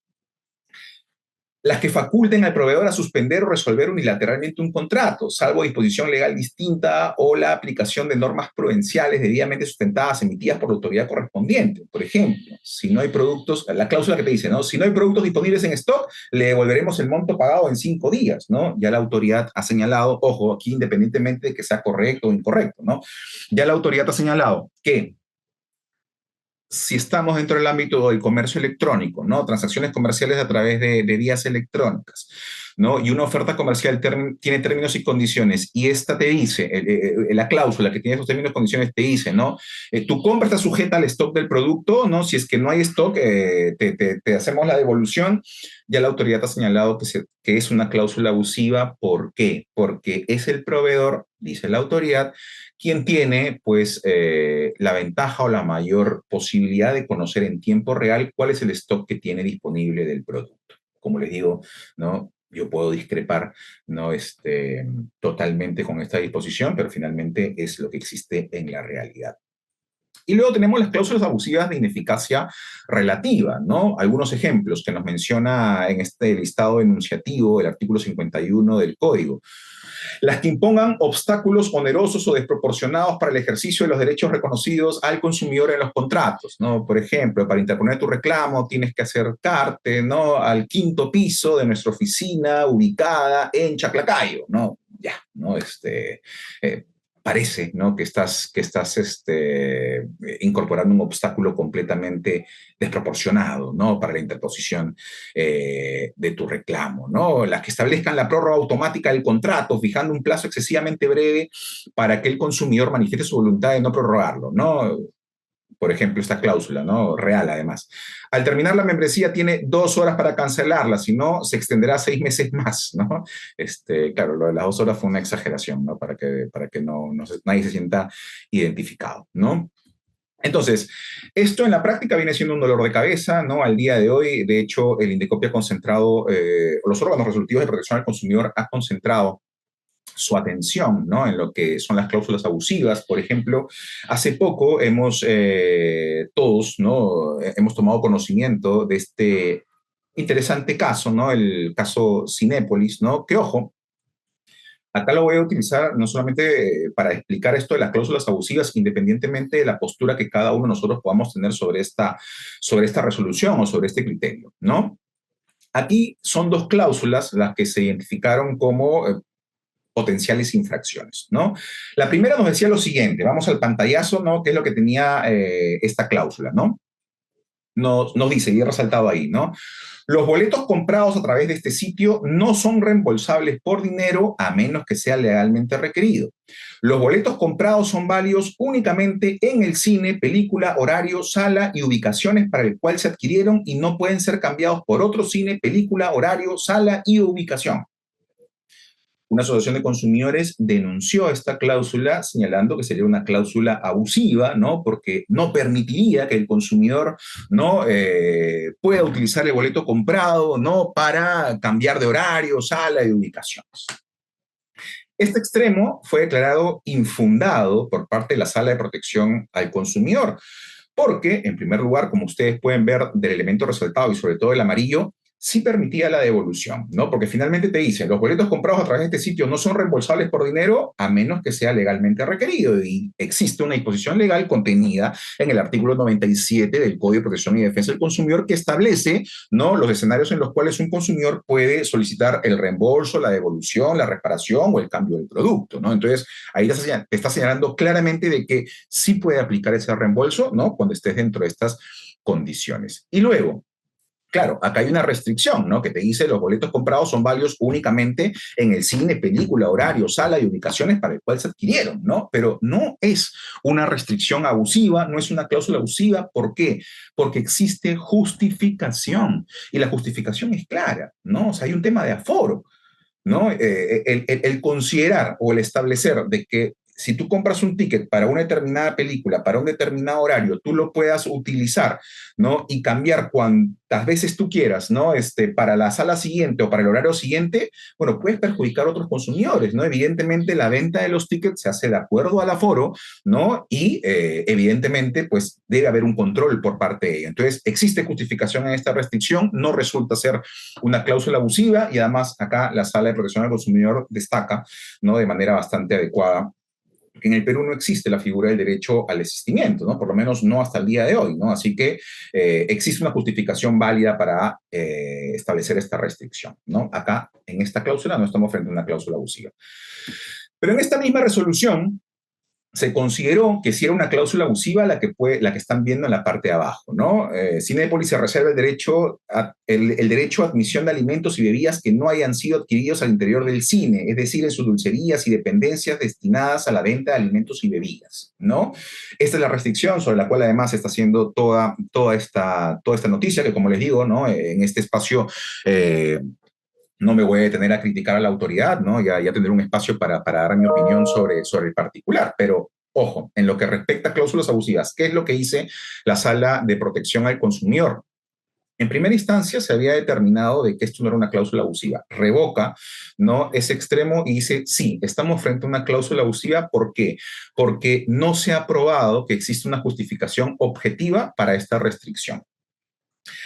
Las que faculten al proveedor a suspender o resolver unilateralmente un contrato, salvo disposición legal distinta o la aplicación de normas prudenciales debidamente sustentadas emitidas por la autoridad correspondiente. Por ejemplo, si no hay productos, la cláusula que te dice, ¿no? Si no hay productos disponibles en stock, le devolveremos el monto pagado en 5 días, ¿no? Ya la autoridad ha señalado, ojo, aquí independientemente de que sea correcto o incorrecto, ¿no? Ya la autoridad ha señalado que si estamos dentro del ámbito del comercio electrónico, ¿no? Transacciones comerciales a través de vías electrónicas, ¿no? Y una oferta comercial tiene términos y condiciones, y esta te dice, la cláusula que tiene esos términos y condiciones te dice, ¿no? Tu compra está sujeta al stock del producto, ¿no? Si es que no hay stock, te hacemos la devolución. Ya la autoridad ha señalado que es una cláusula abusiva. ¿Por qué? Porque es el proveedor, dice la autoridad, quien tiene pues la ventaja o la mayor posibilidad de conocer en tiempo real cuál es el stock que tiene disponible del producto. Como les digo, ¿no? Yo puedo discrepar, ¿no? Totalmente con esta disposición, pero finalmente es lo que existe en la realidad. Y luego tenemos las cláusulas abusivas de ineficacia relativa, ¿no? Algunos ejemplos que nos menciona en este listado enunciativo del artículo 51 del Código. Las que impongan obstáculos onerosos o desproporcionados para el ejercicio de los derechos reconocidos al consumidor en los contratos, ¿no? Por ejemplo, para interponer tu reclamo tienes que acercarte, ¿no?, al 5º piso de nuestra oficina ubicada en Chaclacayo, ¿no? Ya, ¿no? Parece, ¿no?, que estás incorporando un obstáculo completamente desproporcionado, ¿no?, para la interposición de tu reclamo, ¿no? Las que establezcan la prórroga automática del contrato, fijando un plazo excesivamente breve para que el consumidor manifieste su voluntad de no prorrogarlo, ¿no? Por ejemplo, esta cláusula, ¿no?, real además. Al terminar la membresía tiene 2 horas para cancelarla, si no, se extenderá 6 meses más, ¿no? Claro, lo de las 2 horas fue una exageración, ¿no? Para que nadie se sienta identificado, ¿no? Entonces, esto en la práctica viene siendo un dolor de cabeza, ¿no? Al día de hoy, de hecho, el INDECOPI ha concentrado, los órganos resolutivos de protección al consumidor han concentrado su atención, ¿no?, en lo que son las cláusulas abusivas. Por ejemplo, hace poco todos, ¿no?, hemos tomado conocimiento de este interesante caso, ¿no?, el caso Cinépolis, ¿no?, que, ojo, acá lo voy a utilizar no solamente para explicar esto de las cláusulas abusivas, independientemente de la postura que cada uno de nosotros podamos tener sobre esta resolución o sobre este criterio, ¿no? Aquí son 2 cláusulas las que se identificaron como potenciales infracciones, ¿no? La primera nos decía lo siguiente, vamos al pantallazo, ¿no?, que es lo que tenía esta cláusula, ¿no? Nos dice, y he resaltado ahí, ¿no? Los boletos comprados a través de este sitio no son reembolsables por dinero a menos que sea legalmente requerido. Los boletos comprados son válidos únicamente en el cine, película, horario, sala y ubicaciones para el cual se adquirieron y no pueden ser cambiados por otro cine, película, horario, sala y ubicación. Una asociación de consumidores denunció esta cláusula señalando que sería una cláusula abusiva, ¿no?, porque no permitiría que el consumidor, ¿no?, pueda utilizar el boleto comprado, ¿no?, para cambiar de horario, sala y ubicaciones. Este extremo fue declarado infundado por parte de la Sala de Protección al Consumidor, porque, en primer lugar, como ustedes pueden ver del elemento resaltado y sobre todo el amarillo, sí permitía la devolución, ¿no? Porque finalmente te dicen, los boletos comprados a través de este sitio no son reembolsables por dinero a menos que sea legalmente requerido. Y existe una disposición legal contenida en el artículo 97 del Código de Protección y Defensa del Consumidor que establece, ¿no?, los escenarios en los cuales un consumidor puede solicitar el reembolso, la devolución, la reparación o el cambio del producto, ¿no? Entonces, ahí te está señalando claramente de que sí puede aplicar ese reembolso, ¿no?, cuando estés dentro de estas condiciones. Y luego, claro, acá hay una restricción, ¿no? Que te dice los boletos comprados son válidos únicamente en el cine, película, horario, sala y ubicaciones para el cual se adquirieron, ¿no? Pero no es una restricción abusiva, no es una cláusula abusiva. ¿Por qué? Porque existe justificación y la justificación es clara, ¿no? O sea, hay un tema de aforo, ¿no? El considerar o el establecer de que si tú compras un ticket para una determinada película, para un determinado horario, tú lo puedas utilizar, ¿no? Y cambiar cuantas veces tú quieras, ¿no? Para la sala siguiente o para el horario siguiente, bueno, puedes perjudicar a otros consumidores, ¿no? Evidentemente, la venta de los tickets se hace de acuerdo al aforo, ¿no? Y evidentemente, pues debe haber un control por parte de ello. Entonces, existe justificación en esta restricción, no resulta ser una cláusula abusiva y además acá la Sala de Protección al Consumidor destaca, ¿no?, de manera bastante adecuada que en el Perú no existe la figura del derecho al desistimiento, ¿no? Por lo menos no hasta el día de hoy, ¿no? Así que existe una justificación válida para establecer esta restricción, ¿no? Acá, en esta cláusula, no estamos frente a una cláusula abusiva. Pero en esta misma resolución, se consideró que si era una cláusula abusiva la que están viendo en la parte de abajo, ¿no? Cinépolis se reserva el derecho a admisión de alimentos y bebidas que no hayan sido adquiridos al interior del cine, es decir, en sus dulcerías y dependencias destinadas a la venta de alimentos y bebidas, ¿no? Esta es la restricción sobre la cual además se está haciendo toda esta noticia, que como les digo, ¿no?, en este espacio no me voy a detener a criticar a la autoridad, ¿no? Ya tendré un espacio para dar mi opinión sobre el particular, pero ojo, en lo que respecta a cláusulas abusivas, ¿qué es lo que dice la Sala de Protección al Consumidor? En primera instancia se había determinado de que esto no era una cláusula abusiva. Revoca, ¿no?, ese extremo y dice, sí, estamos frente a una cláusula abusiva. ¿Por qué? Porque no se ha probado que existe una justificación objetiva para esta restricción.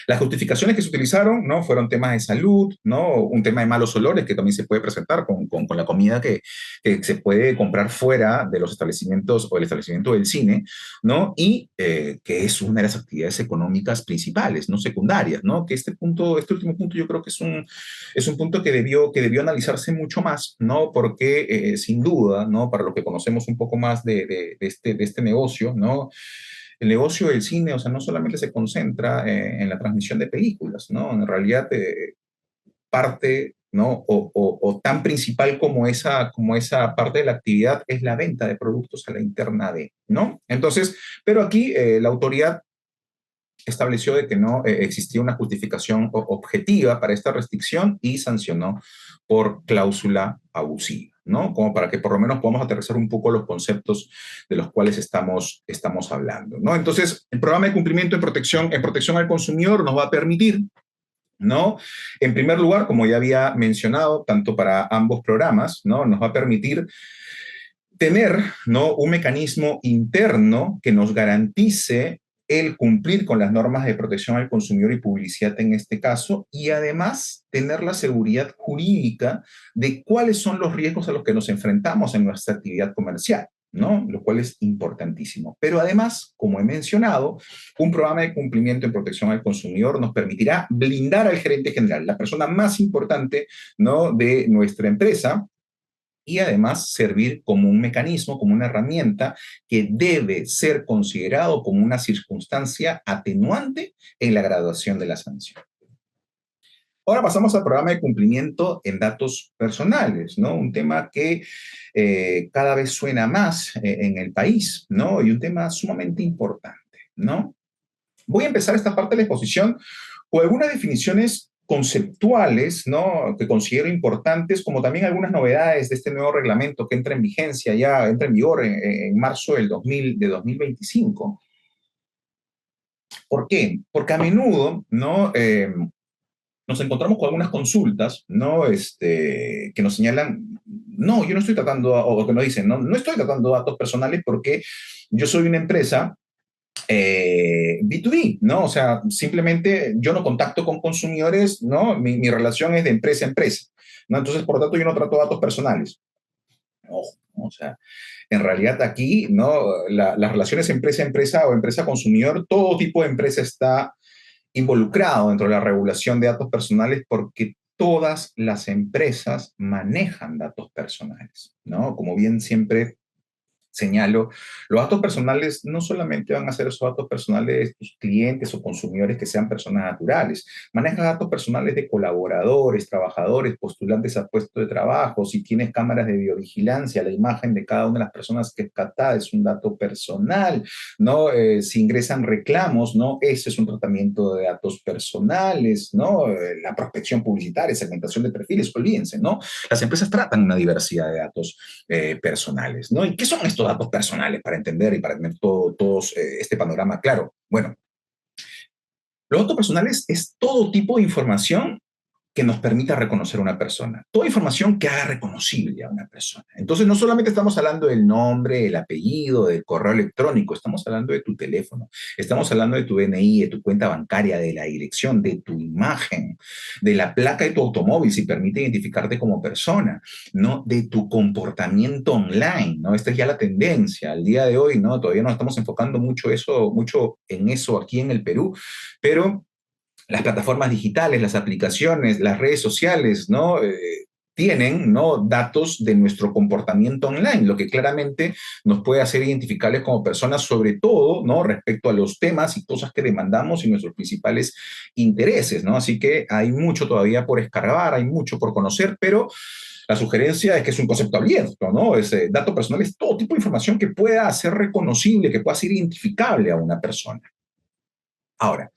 Las justificaciones que se utilizaron, ¿no?, fueron temas de salud, ¿no?, un tema de malos olores que también se puede presentar con la comida que se puede comprar fuera de los establecimientos o el establecimiento del cine, ¿no? Y que es una de las actividades económicas principales, no secundarias, ¿no? Que este último punto yo creo que es un punto que debió analizarse mucho más, ¿no? Porque sin duda, ¿no?, para lo que conocemos un poco más de este negocio, ¿no?, el negocio del cine, o sea, no solamente se concentra en la transmisión de películas, ¿no? En realidad, parte, ¿no?, o tan principal como esa parte de la actividad es la venta de productos a la interna de, ¿no? Entonces, pero aquí la autoridad estableció de que no existía una justificación objetiva para esta restricción y sancionó por cláusula abusiva, ¿no? Como para que por lo menos podamos aterrizar un poco los conceptos de los cuales estamos hablando, ¿no? Entonces, el programa de cumplimiento en protección al consumidor nos va a permitir, ¿no?, en primer lugar, como ya había mencionado, tanto para ambos programas, ¿no?, nos va a permitir tener, ¿no?, un mecanismo interno que nos garantice el cumplir con las normas de protección al consumidor y publicidad en este caso, y además tener la seguridad jurídica de cuáles son los riesgos a los que nos enfrentamos en nuestra actividad comercial, ¿no? Lo cual es importantísimo. Pero además, como he mencionado, un programa de cumplimiento en protección al consumidor nos permitirá blindar al gerente general, la persona más importante, ¿no?, de nuestra empresa, y además servir como un mecanismo, como una herramienta que debe ser considerado como una circunstancia atenuante en la graduación de la sanción. Ahora pasamos al programa de cumplimiento en datos personales, ¿no? Un tema que cada vez suena más en el país, ¿no? Y un tema sumamente importante, ¿no? Voy a empezar esta parte de la exposición con algunas definiciones conceptuales, ¿no?, que considero importantes, como también algunas novedades de este nuevo reglamento que entra en vigencia, ya entra en vigor en marzo de 2025. ¿Por qué? Porque a menudo, ¿no?, nos encontramos con algunas consultas, ¿no?, que nos señalan, no, yo no estoy tratando, o que nos dicen, no, no estoy tratando datos personales porque yo soy una empresa B2B, ¿no? O sea, simplemente yo no contacto con consumidores, ¿no? Mi relación es de empresa a empresa, ¿no? Entonces, por lo tanto, yo no trato datos personales. Ojo, ¿no? O sea, en realidad aquí, ¿no? Las relaciones empresa a empresa o empresa a consumidor, todo tipo de empresa está involucrado dentro de la regulación de datos personales porque todas las empresas manejan datos personales, ¿no? Como bien siempre señalo, los datos personales no solamente van a ser esos datos personales de tus clientes o consumidores que sean personas naturales, maneja datos personales de colaboradores, trabajadores, postulantes a puestos de trabajo, si tienes cámaras de videovigilancia, la imagen de cada una de las personas que es captada es un dato personal, ¿no? Si ingresan reclamos, ¿no? Ese es un tratamiento de datos personales, ¿no? La prospección publicitaria, segmentación de perfiles, olvídense, ¿no? Las empresas tratan una diversidad de datos personales, ¿no? ¿Y qué son estos datos personales para entender y para tener todos este panorama claro? Bueno, los datos personales es todo tipo de información que nos permita reconocer a una persona. Toda información que haga reconocible a una persona. Entonces, no solamente estamos hablando del nombre, el apellido, del correo electrónico, estamos hablando de tu teléfono, estamos hablando de tu DNI, de tu cuenta bancaria, de la dirección, de tu imagen, de la placa de tu automóvil, si permite identificarte como persona, ¿no? De tu comportamiento online, ¿no? Esta es ya la tendencia. Al día de hoy, ¿no? Todavía no estamos enfocando mucho en eso aquí en el Perú, pero las plataformas digitales, las aplicaciones, las redes sociales, ¿no? Tienen, ¿no? Datos de nuestro comportamiento online, lo que claramente nos puede hacer identificables como personas, sobre todo, ¿no? Respecto a los temas y cosas que demandamos y nuestros principales intereses, ¿no? Así que hay mucho todavía por escarbar, hay mucho por conocer, pero la sugerencia es que es un concepto abierto, ¿no? Dato personal es todo tipo de información que pueda ser reconocible, que pueda ser identificable a una persona. Ahora,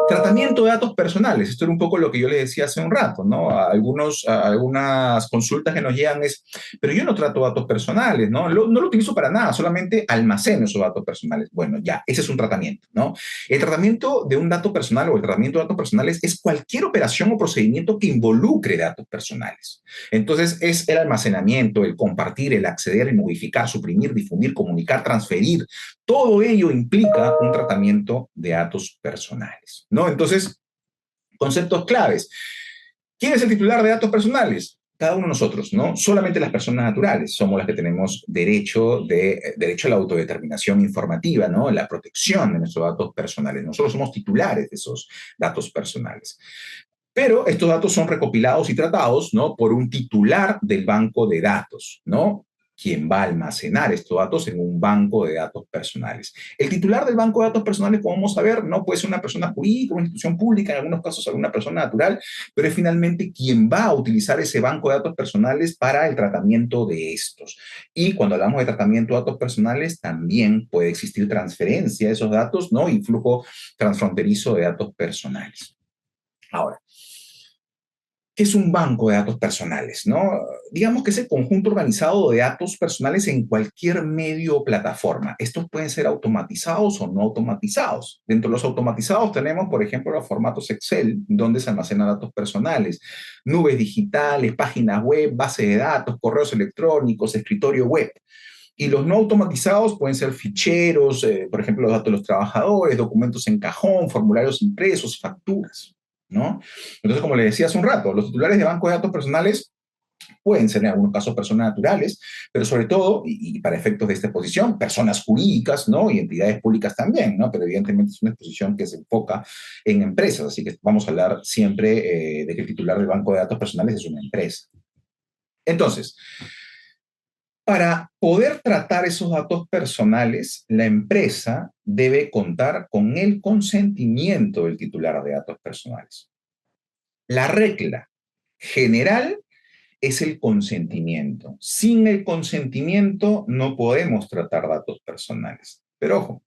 tratamiento de datos personales. Esto era un poco lo que yo le decía hace un rato, ¿no? Algunas consultas que nos llegan es, pero yo no trato datos personales, ¿no? No lo utilizo para nada, solamente almaceno esos datos personales. Bueno, ya, ese es un tratamiento, ¿no? El tratamiento de un dato personal o el tratamiento de datos personales es cualquier operación o procedimiento que involucre datos personales. Entonces, es el almacenamiento, el compartir, el acceder, el modificar, suprimir, difundir, comunicar, transferir. Todo ello implica un tratamiento de datos personales, ¿no? Entonces, conceptos claves. ¿Quién es el titular de datos personales? Cada uno de nosotros, ¿no? Solamente las personas naturales somos las que tenemos derecho a la autodeterminación informativa, ¿no? La protección de nuestros datos personales. Nosotros somos titulares de esos datos personales. Pero estos datos son recopilados y tratados, ¿no? Por un titular del banco de datos, ¿no? Quien va a almacenar estos datos en un banco de datos personales. El titular del banco de datos personales, como vamos a ver, no puede ser una persona jurídica, una institución pública, en algunos casos alguna persona natural, pero es finalmente quien va a utilizar ese banco de datos personales para el tratamiento de estos. Y cuando hablamos de tratamiento de datos personales, también puede existir transferencia de esos datos, ¿no? Y flujo transfronterizo de datos personales. Ahora, ¿qué es un banco de datos personales? ¿No? Digamos que es el conjunto organizado de datos personales en cualquier medio o plataforma. Estos pueden ser automatizados o no automatizados. Dentro de los automatizados tenemos, por ejemplo, los formatos Excel, donde se almacenan datos personales, nubes digitales, páginas web, base de datos, correos electrónicos, escritorio web. Y los no automatizados pueden ser ficheros, por ejemplo, los datos de los trabajadores, documentos en cajón, formularios impresos, facturas, ¿no? Entonces, como le decía hace un rato, los titulares de bancos de datos personales pueden ser en algunos casos personas naturales, pero sobre todo, y para efectos de esta exposición, personas jurídicas, ¿no? Y entidades públicas también, ¿no? Pero evidentemente es una exposición que se enfoca en empresas, así que vamos a hablar siempre de que el titular del banco de datos personales es una empresa. Entonces, para poder tratar esos datos personales, la empresa debe contar con el consentimiento del titular de datos personales. La regla general es el consentimiento. Sin el consentimiento no podemos tratar datos personales. Pero ojo,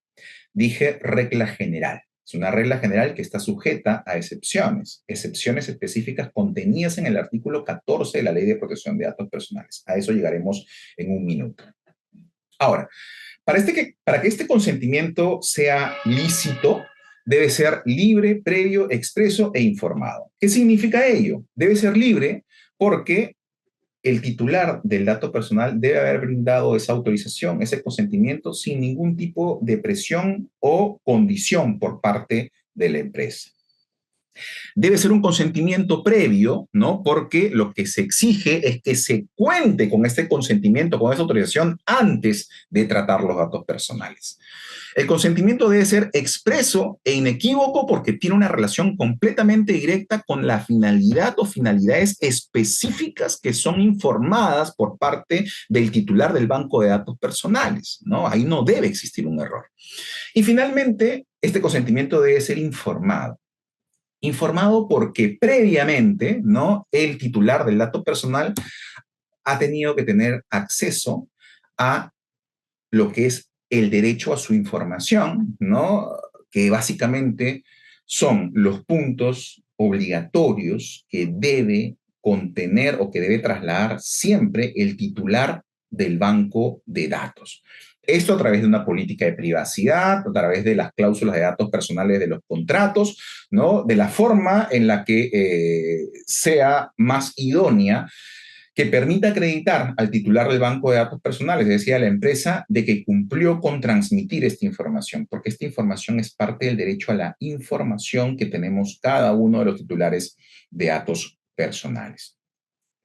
dije regla general. Es una regla general que está sujeta a excepciones específicas contenidas en el artículo 14 de la Ley de Protección de Datos Personales. A eso llegaremos en un minuto. Ahora, para que este consentimiento sea lícito, debe ser libre, previo, expreso e informado. ¿Qué significa ello? Debe ser libre porque el titular del dato personal debe haber brindado esa autorización, ese consentimiento, sin ningún tipo de presión o condición por parte de la empresa. Debe ser un consentimiento previo, ¿no? Porque lo que se exige es que se cuente con este consentimiento, con esa autorización antes de tratar los datos personales. El consentimiento debe ser expreso e inequívoco porque tiene una relación completamente directa con la finalidad o finalidades específicas que son informadas por parte del titular del banco de datos personales, ¿no? Ahí no debe existir un error. Y finalmente, este consentimiento debe ser informado. Informado porque previamente, ¿no? El titular del dato personal ha tenido que tener acceso a lo que es el derecho a su información, ¿no? Que básicamente son los puntos obligatorios que debe contener o que debe trasladar siempre el titular del banco de datos. Esto a través de una política de privacidad, a través de las cláusulas de datos personales de los contratos, ¿no? De la forma en la que sea más idónea que permita acreditar al titular del banco de datos personales, es decir, a la empresa, de que cumplió con transmitir esta información, porque esta información es parte del derecho a la información que tenemos cada uno de los titulares de datos personales.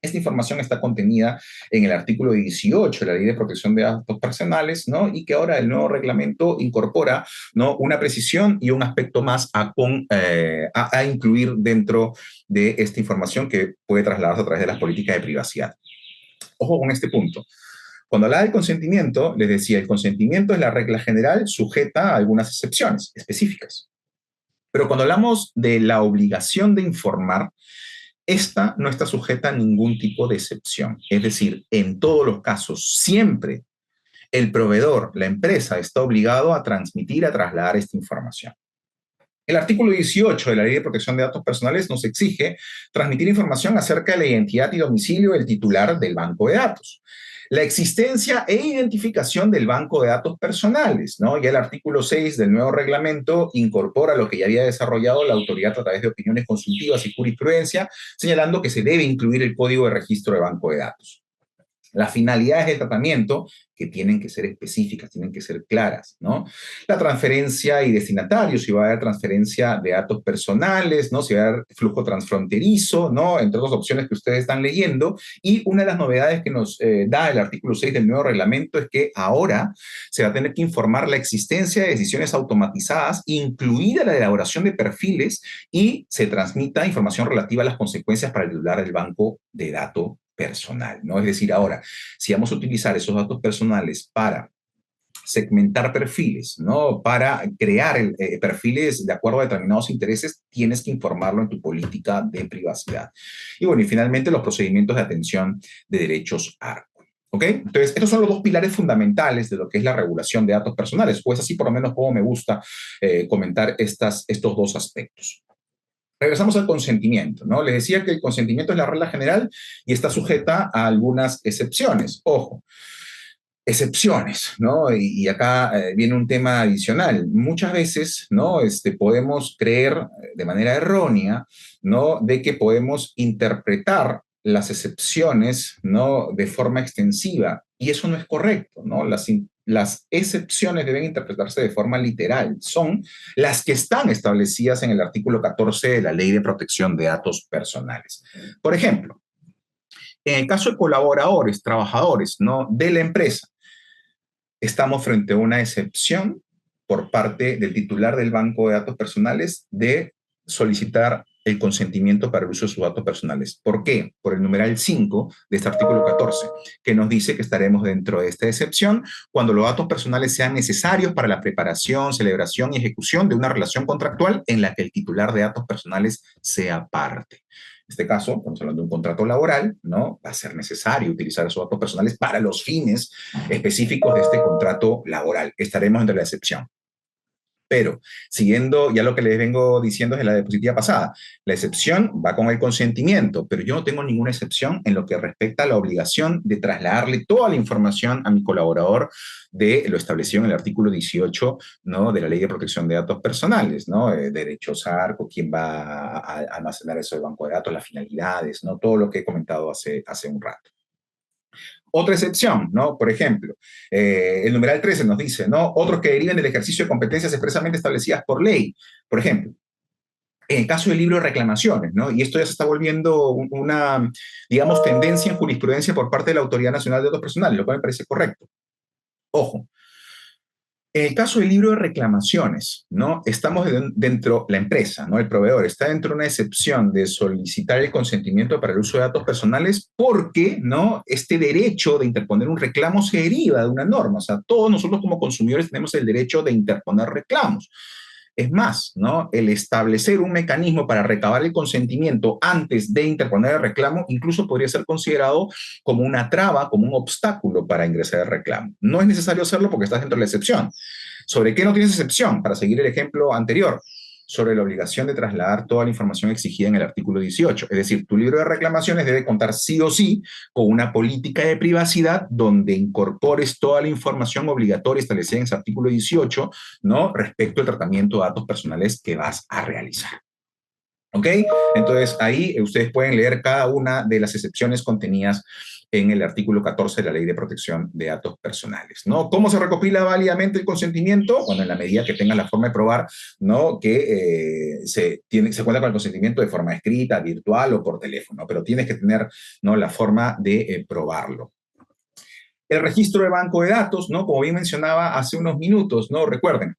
Esta información está contenida en el artículo 18 de la Ley de Protección de Datos Personales, ¿no? Y que ahora el nuevo reglamento incorpora, ¿no? Una precisión y un aspecto más a incluir dentro de esta información que puede trasladarse a través de las políticas de privacidad. Ojo con este punto. Cuando hablaba del consentimiento, les decía, el consentimiento es la regla general sujeta a algunas excepciones específicas. Pero cuando hablamos de la obligación de informar, esta no está sujeta a ningún tipo de excepción. Es decir, en todos los casos, siempre el proveedor, la empresa, está obligado a transmitir, a trasladar esta información. El artículo 18 de la Ley de Protección de Datos Personales nos exige transmitir información acerca de la identidad y domicilio del titular del banco de datos. La existencia e identificación del banco de datos personales, ¿no? Ya el artículo 6 del nuevo reglamento incorpora lo que ya había desarrollado la autoridad a través de opiniones consultivas y jurisprudencia, señalando que se debe incluir el código de registro de banco de datos. Las finalidades del tratamiento, que tienen que ser específicas, tienen que ser claras, ¿no? La transferencia y destinatario, si va a haber transferencia de datos personales, ¿no? Si va a haber flujo transfronterizo, ¿no? Entre otras opciones que ustedes están leyendo. Y una de las novedades que nos da el artículo 6 del nuevo reglamento es que ahora se va a tener que informar la existencia de decisiones automatizadas, incluida la elaboración de perfiles, y se transmita información relativa a las consecuencias para el titular del banco de datos personal, ¿no? Es decir, ahora, si vamos a utilizar esos datos personales para segmentar perfiles, ¿no? Para crear perfiles de acuerdo a determinados intereses, tienes que informarlo en tu política de privacidad. Y bueno, y finalmente los procedimientos de atención de derechos ARCO. ¿Ok? Entonces, estos son los dos pilares fundamentales de lo que es la regulación de datos personales, o es así por lo menos como me gusta comentar estos dos aspectos. Regresamos al consentimiento, ¿no? Les decía que el consentimiento es la regla general y está sujeta a algunas excepciones. Ojo, excepciones, ¿no? Y acá viene un tema adicional. Muchas veces, ¿no? Podemos creer de manera errónea, ¿no? De que podemos interpretar las excepciones, ¿no? De forma extensiva. Y eso no es correcto, ¿no? Las excepciones deben interpretarse de forma literal. Son las que están establecidas en el artículo 14 de la Ley de Protección de Datos Personales. Por ejemplo, en el caso de colaboradores, trabajadores, ¿no? De la empresa, estamos frente a una excepción por parte del titular del banco de datos personales de solicitar el consentimiento para el uso de sus datos personales. ¿Por qué? Por el numeral 5 de este artículo 14, que nos dice que estaremos dentro de esta excepción cuando los datos personales sean necesarios para la preparación, celebración y ejecución de una relación contractual en la que el titular de datos personales sea parte. En este caso, estamos hablando de un contrato laboral, ¿no? Va a ser necesario utilizar esos datos personales para los fines específicos de este contrato laboral. Estaremos entre la excepción. Pero, siguiendo ya lo que les vengo diciendo desde la diapositiva pasada, la excepción va con el consentimiento, pero yo no tengo ninguna excepción en lo que respecta a la obligación de trasladarle toda la información a mi colaborador de lo establecido en el artículo 18, ¿no? De la Ley de Protección de Datos Personales, ¿no? Derechos ARCO, quién va a almacenar eso del banco de datos, las finalidades, ¿no? Todo lo que he comentado hace un rato. Otra excepción, ¿no? Por ejemplo, el numeral 13 nos dice, ¿no? Otros que deriven del ejercicio de competencias expresamente establecidas por ley. Por ejemplo, en el caso del libro de reclamaciones, ¿no? Y esto ya se está volviendo una, digamos, tendencia en jurisprudencia por parte de la Autoridad Nacional de Datos Personales, lo cual me parece correcto. Ojo, en el caso del libro de reclamaciones, ¿no? Estamos dentro, la empresa, ¿no? El proveedor está dentro de una excepción de solicitar el consentimiento para el uso de datos personales porque, ¿no? Este derecho de interponer un reclamo se deriva de una norma. O sea, todos nosotros como consumidores tenemos el derecho de interponer reclamos. Es más, ¿no? El establecer un mecanismo para recabar el consentimiento antes de interponer el reclamo incluso podría ser considerado como una traba, como un obstáculo para ingresar el reclamo. No es necesario hacerlo porque estás dentro de la excepción. ¿Sobre qué no tienes excepción? Para seguir el ejemplo anterior, sobre la obligación de trasladar toda la información exigida en el artículo 18. Es decir, tu libro de reclamaciones debe contar sí o sí con una política de privacidad donde incorpores toda la información obligatoria establecida en ese artículo 18, ¿no? Respecto al tratamiento de datos personales que vas a realizar. ¿Ok? Entonces ahí ustedes pueden leer cada una de las excepciones contenidas en el artículo 14 de la Ley de Protección de Datos Personales, ¿no? ¿Cómo se recopila válidamente el consentimiento? Bueno, en la medida que tenga la forma de probar, ¿no? Que se cuenta con el consentimiento de forma escrita, virtual o por teléfono, pero tienes que tener, ¿no? La forma de probarlo. El registro de banco de datos, ¿no? Como bien mencionaba hace unos minutos, ¿no? Recuerden,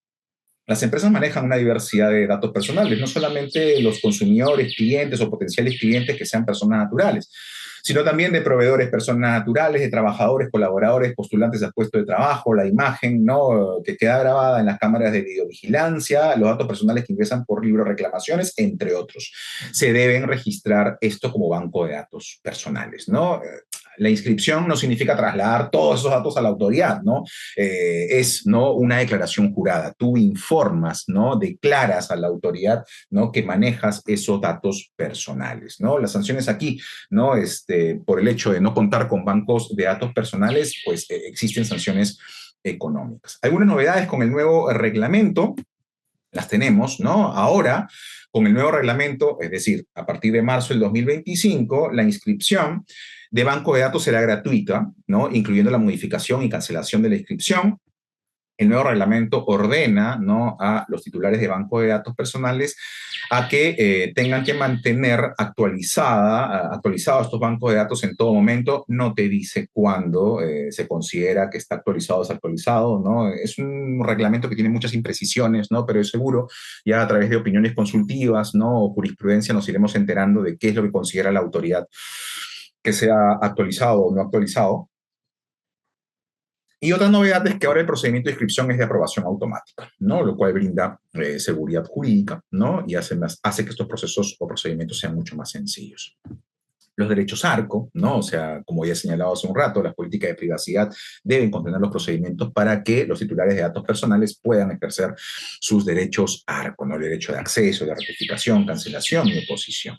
las empresas manejan una diversidad de datos personales, no solamente los consumidores, clientes o potenciales clientes que sean personas naturales, sino también de proveedores, personas naturales, de trabajadores, colaboradores, postulantes a puesto de trabajo, la imagen, ¿no? Que queda grabada en las cámaras de videovigilancia, los datos personales que ingresan por libro de reclamaciones, entre otros. Se deben registrar esto como banco de datos personales, ¿no? La inscripción no significa trasladar todos esos datos a la autoridad, ¿no? Es, ¿no? Una declaración jurada. Tú informas, ¿no? Declaras a la autoridad, ¿no? Que manejas esos datos personales, ¿no? Las sanciones aquí, ¿no? Por el hecho de no contar con bancos de datos personales, pues existen sanciones económicas. Algunas novedades con el nuevo reglamento las tenemos, ¿no? Ahora, con el nuevo reglamento, es decir, a partir de marzo del 2025, la inscripción de banco de datos será gratuita, ¿no? Incluyendo la modificación y cancelación de la inscripción. El nuevo reglamento ordena, ¿no? A los titulares de banco de datos personales a que tengan que mantener actualizados estos bancos de datos en todo momento. No te dice cuándo se considera que está actualizado o desactualizado, ¿no? Es un reglamento que tiene muchas imprecisiones, ¿no? Pero es seguro, ya a través de opiniones consultivas, ¿no? O jurisprudencia nos iremos enterando de qué es lo que considera la autoridad que sea actualizado o no actualizado. Y otra novedad es que ahora el procedimiento de inscripción es de aprobación automática, ¿no? Lo cual brinda seguridad jurídica, ¿no? Y hace que estos procesos o procedimientos sean mucho más sencillos. Los derechos ARCO, ¿no? O sea, como ya he señalado hace un rato, las políticas de privacidad deben contener los procedimientos para que los titulares de datos personales puedan ejercer sus derechos ARCO, ¿no? El derecho de acceso, de rectificación, cancelación y oposición.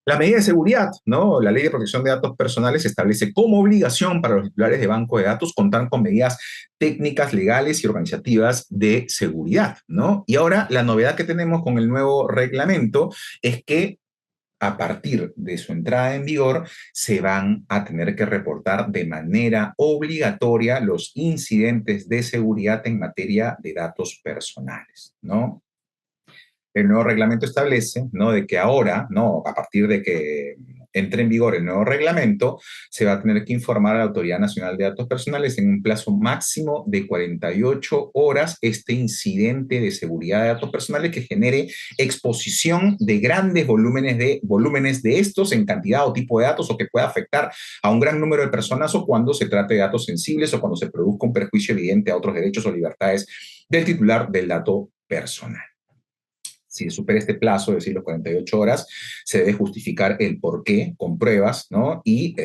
La medida de seguridad, ¿no? La Ley de Protección de Datos Personales establece como obligación para los titulares de banco de datos contar con medidas técnicas, legales y organizativas de seguridad, ¿no? Y ahora la novedad que tenemos con el nuevo reglamento es que a partir de su entrada en vigor, se van a tener que reportar de manera obligatoria los incidentes de seguridad en materia de datos personales, ¿no? El nuevo reglamento establece, ¿no? De que ahora, ¿no? A partir de que entre en vigor el nuevo reglamento, se va a tener que informar a la Autoridad Nacional de Datos Personales en un plazo máximo de 48 horas este incidente de seguridad de datos personales que genere exposición de grandes volúmenes de estos en cantidad o tipo de datos o que pueda afectar a un gran número de personas o cuando se trate de datos sensibles o cuando se produzca un perjuicio evidente a otros derechos o libertades del titular del dato personal. Si se supera este plazo, es decir, los 48 horas, se debe justificar el por qué con pruebas, ¿no? Y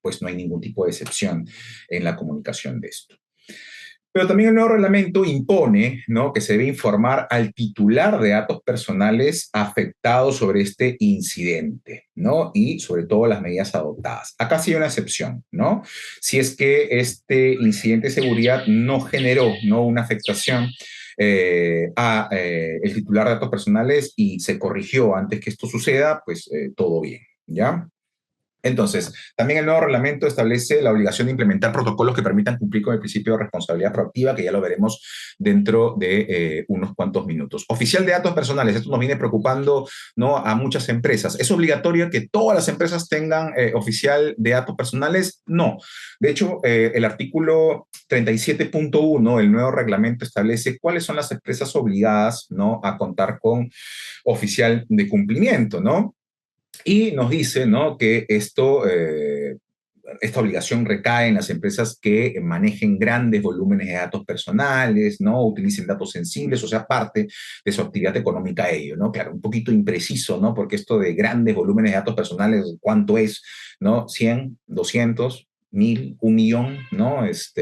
pues no hay ningún tipo de excepción en la comunicación de esto. Pero también el nuevo reglamento impone, ¿no? Que se debe informar al titular de datos personales afectados sobre este incidente, ¿no? Y sobre todo las medidas adoptadas. Acá sí hay una excepción, ¿no? Si es que este incidente de seguridad no generó, ¿no? Una afectación a el titular de datos personales y se corrigió antes que esto suceda, pues todo bien, ¿ya? Entonces, también el nuevo reglamento establece la obligación de implementar protocolos que permitan cumplir con el principio de responsabilidad proactiva, que ya lo veremos dentro de unos cuantos minutos. Oficial de datos personales, esto nos viene preocupando, ¿no?, a muchas empresas. ¿Es obligatorio que todas las empresas tengan oficial de datos personales? No. De hecho, el artículo 37.1 del nuevo reglamento establece cuáles son las empresas obligadas, ¿no?, a contar con oficial de cumplimiento, ¿no? Y nos dice, ¿no?, que esta obligación recae en las empresas que manejen grandes volúmenes de datos personales, ¿no?, utilicen datos sensibles, o sea, parte de su actividad económica ello, ¿no? Claro, un poquito impreciso, ¿no? Porque esto de grandes volúmenes de datos personales, ¿cuánto es? ¿No? 100, 200, 1000, 1 millón, ¿no? Es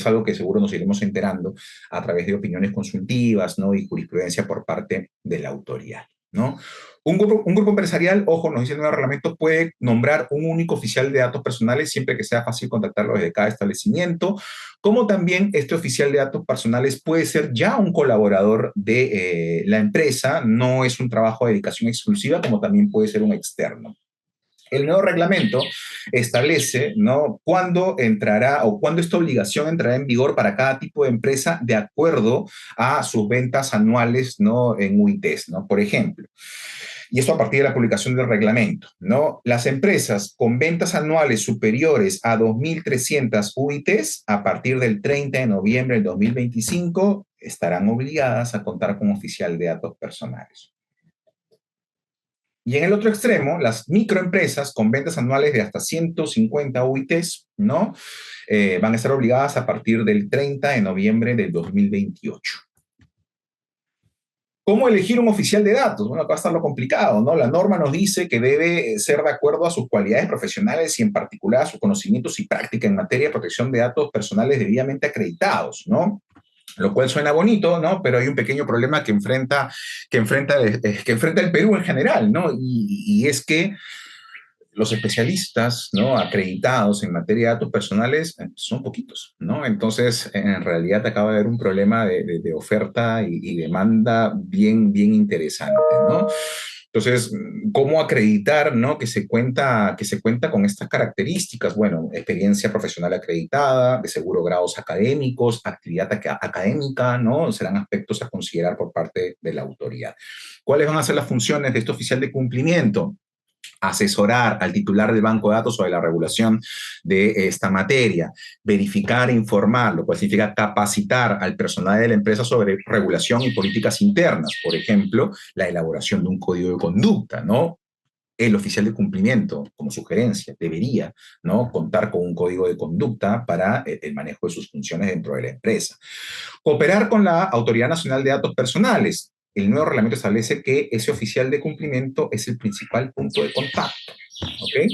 algo que seguro nos iremos enterando a través de opiniones consultivas, ¿no?, y jurisprudencia por parte de la autoridad, ¿no? Un grupo empresarial, ojo, nos dice el nuevo reglamento, puede nombrar un único oficial de datos personales siempre que sea fácil contactarlo desde cada establecimiento, como también este oficial de datos personales puede ser ya un colaborador de la empresa, no es un trabajo de dedicación exclusiva, como también puede ser un externo. El nuevo reglamento establece, ¿no?, cuándo entrará o cuándo esta obligación entrará en vigor para cada tipo de empresa de acuerdo a sus ventas anuales, ¿no?, en UITs, ¿no? Por ejemplo, y esto a partir de la publicación del reglamento, ¿no? Las empresas con ventas anuales superiores a 2.300 UITs a partir del 30 de noviembre del 2025 estarán obligadas a contar con oficial de datos personales. Y en el otro extremo, las microempresas con ventas anuales de hasta 150 UITs, ¿no?, van a estar obligadas a partir del 30 de noviembre del 2028. ¿Cómo elegir un oficial de datos? Bueno, acá está lo complicado, ¿no? La norma nos dice que debe ser de acuerdo a sus cualidades profesionales y en particular a sus conocimientos y práctica en materia de protección de datos personales debidamente acreditados, ¿no? Lo cual suena bonito, ¿no? Pero hay un pequeño problema que enfrenta el Perú en general, ¿no? Y es que los especialistas, ¿no?, acreditados en materia de datos personales son poquitos, ¿no? Entonces, en realidad acaba de haber un problema de oferta y demanda bien, bien interesante, ¿no? Entonces, ¿cómo acreditar, ¿no?, que se cuenta con estas características? Bueno, experiencia profesional acreditada, de seguro grados académicos, actividad académica, ¿no? Serán aspectos a considerar por parte de la autoridad. ¿Cuáles van a ser las funciones de este oficial de cumplimiento? Asesorar al titular del banco de datos sobre la regulación de esta materia, verificar e informar, lo cual significa capacitar al personal de la empresa sobre regulación y políticas internas, por ejemplo, la elaboración de un código de conducta, ¿no? El oficial de cumplimiento, como sugerencia, debería, ¿no?, contar con un código de conducta para el manejo de sus funciones dentro de la empresa. Cooperar con la Autoridad Nacional de Datos Personales. El nuevo reglamento establece que ese oficial de cumplimiento es el principal punto de contacto. ¿Ok?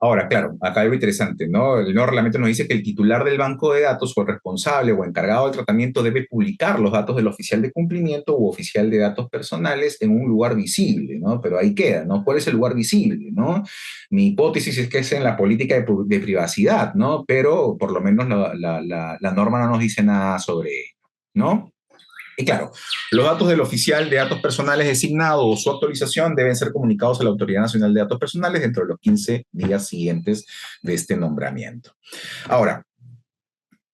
Ahora, claro, acá hay algo interesante, ¿no? El nuevo reglamento nos dice que el titular del banco de datos o el responsable o encargado del tratamiento debe publicar los datos del oficial de cumplimiento u oficial de datos personales en un lugar visible, ¿no? Pero ahí queda, ¿no? ¿Cuál es el lugar visible, no? Mi hipótesis es que es en la política de privacidad, ¿no? Pero por lo menos la norma no nos dice nada sobre ello, ¿no? Y claro, los datos del oficial de datos personales designado o su actualización deben ser comunicados a la Autoridad Nacional de Datos Personales dentro de los 15 días siguientes de este nombramiento. Ahora,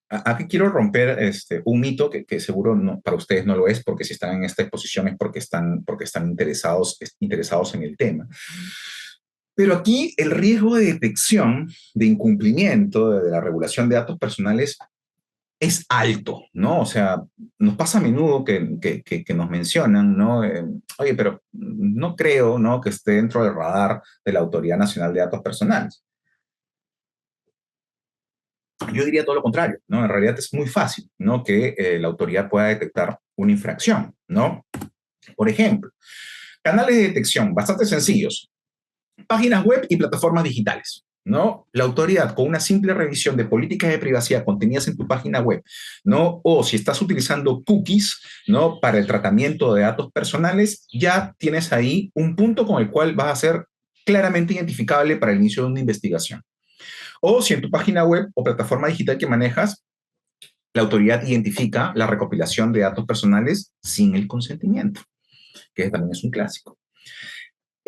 aquí quiero romper un mito que seguro no, para ustedes no lo es, porque si están en esta exposición es porque están interesados en el tema. Pero aquí el riesgo de detección de incumplimiento de la regulación de datos personales es alto, ¿no? O sea, nos pasa a menudo que nos mencionan, ¿no? Oye, pero no creo, ¿no?, que esté dentro del radar de la Autoridad Nacional de Datos Personales. Yo diría todo lo contrario, ¿no? En realidad es muy fácil, ¿no?, que la autoridad pueda detectar una infracción, ¿no? Por ejemplo, canales de detección bastante sencillos, páginas web y plataformas digitales, ¿no? La autoridad, con una simple revisión de políticas de privacidad contenidas en tu página web, ¿no? O si estás utilizando cookies, ¿no?, para el tratamiento de datos personales, ya tienes ahí un punto con el cual vas a ser claramente identificable para el inicio de una investigación. O si en tu página web o plataforma digital que manejas, la autoridad identifica la recopilación de datos personales sin el consentimiento, que también es un clásico.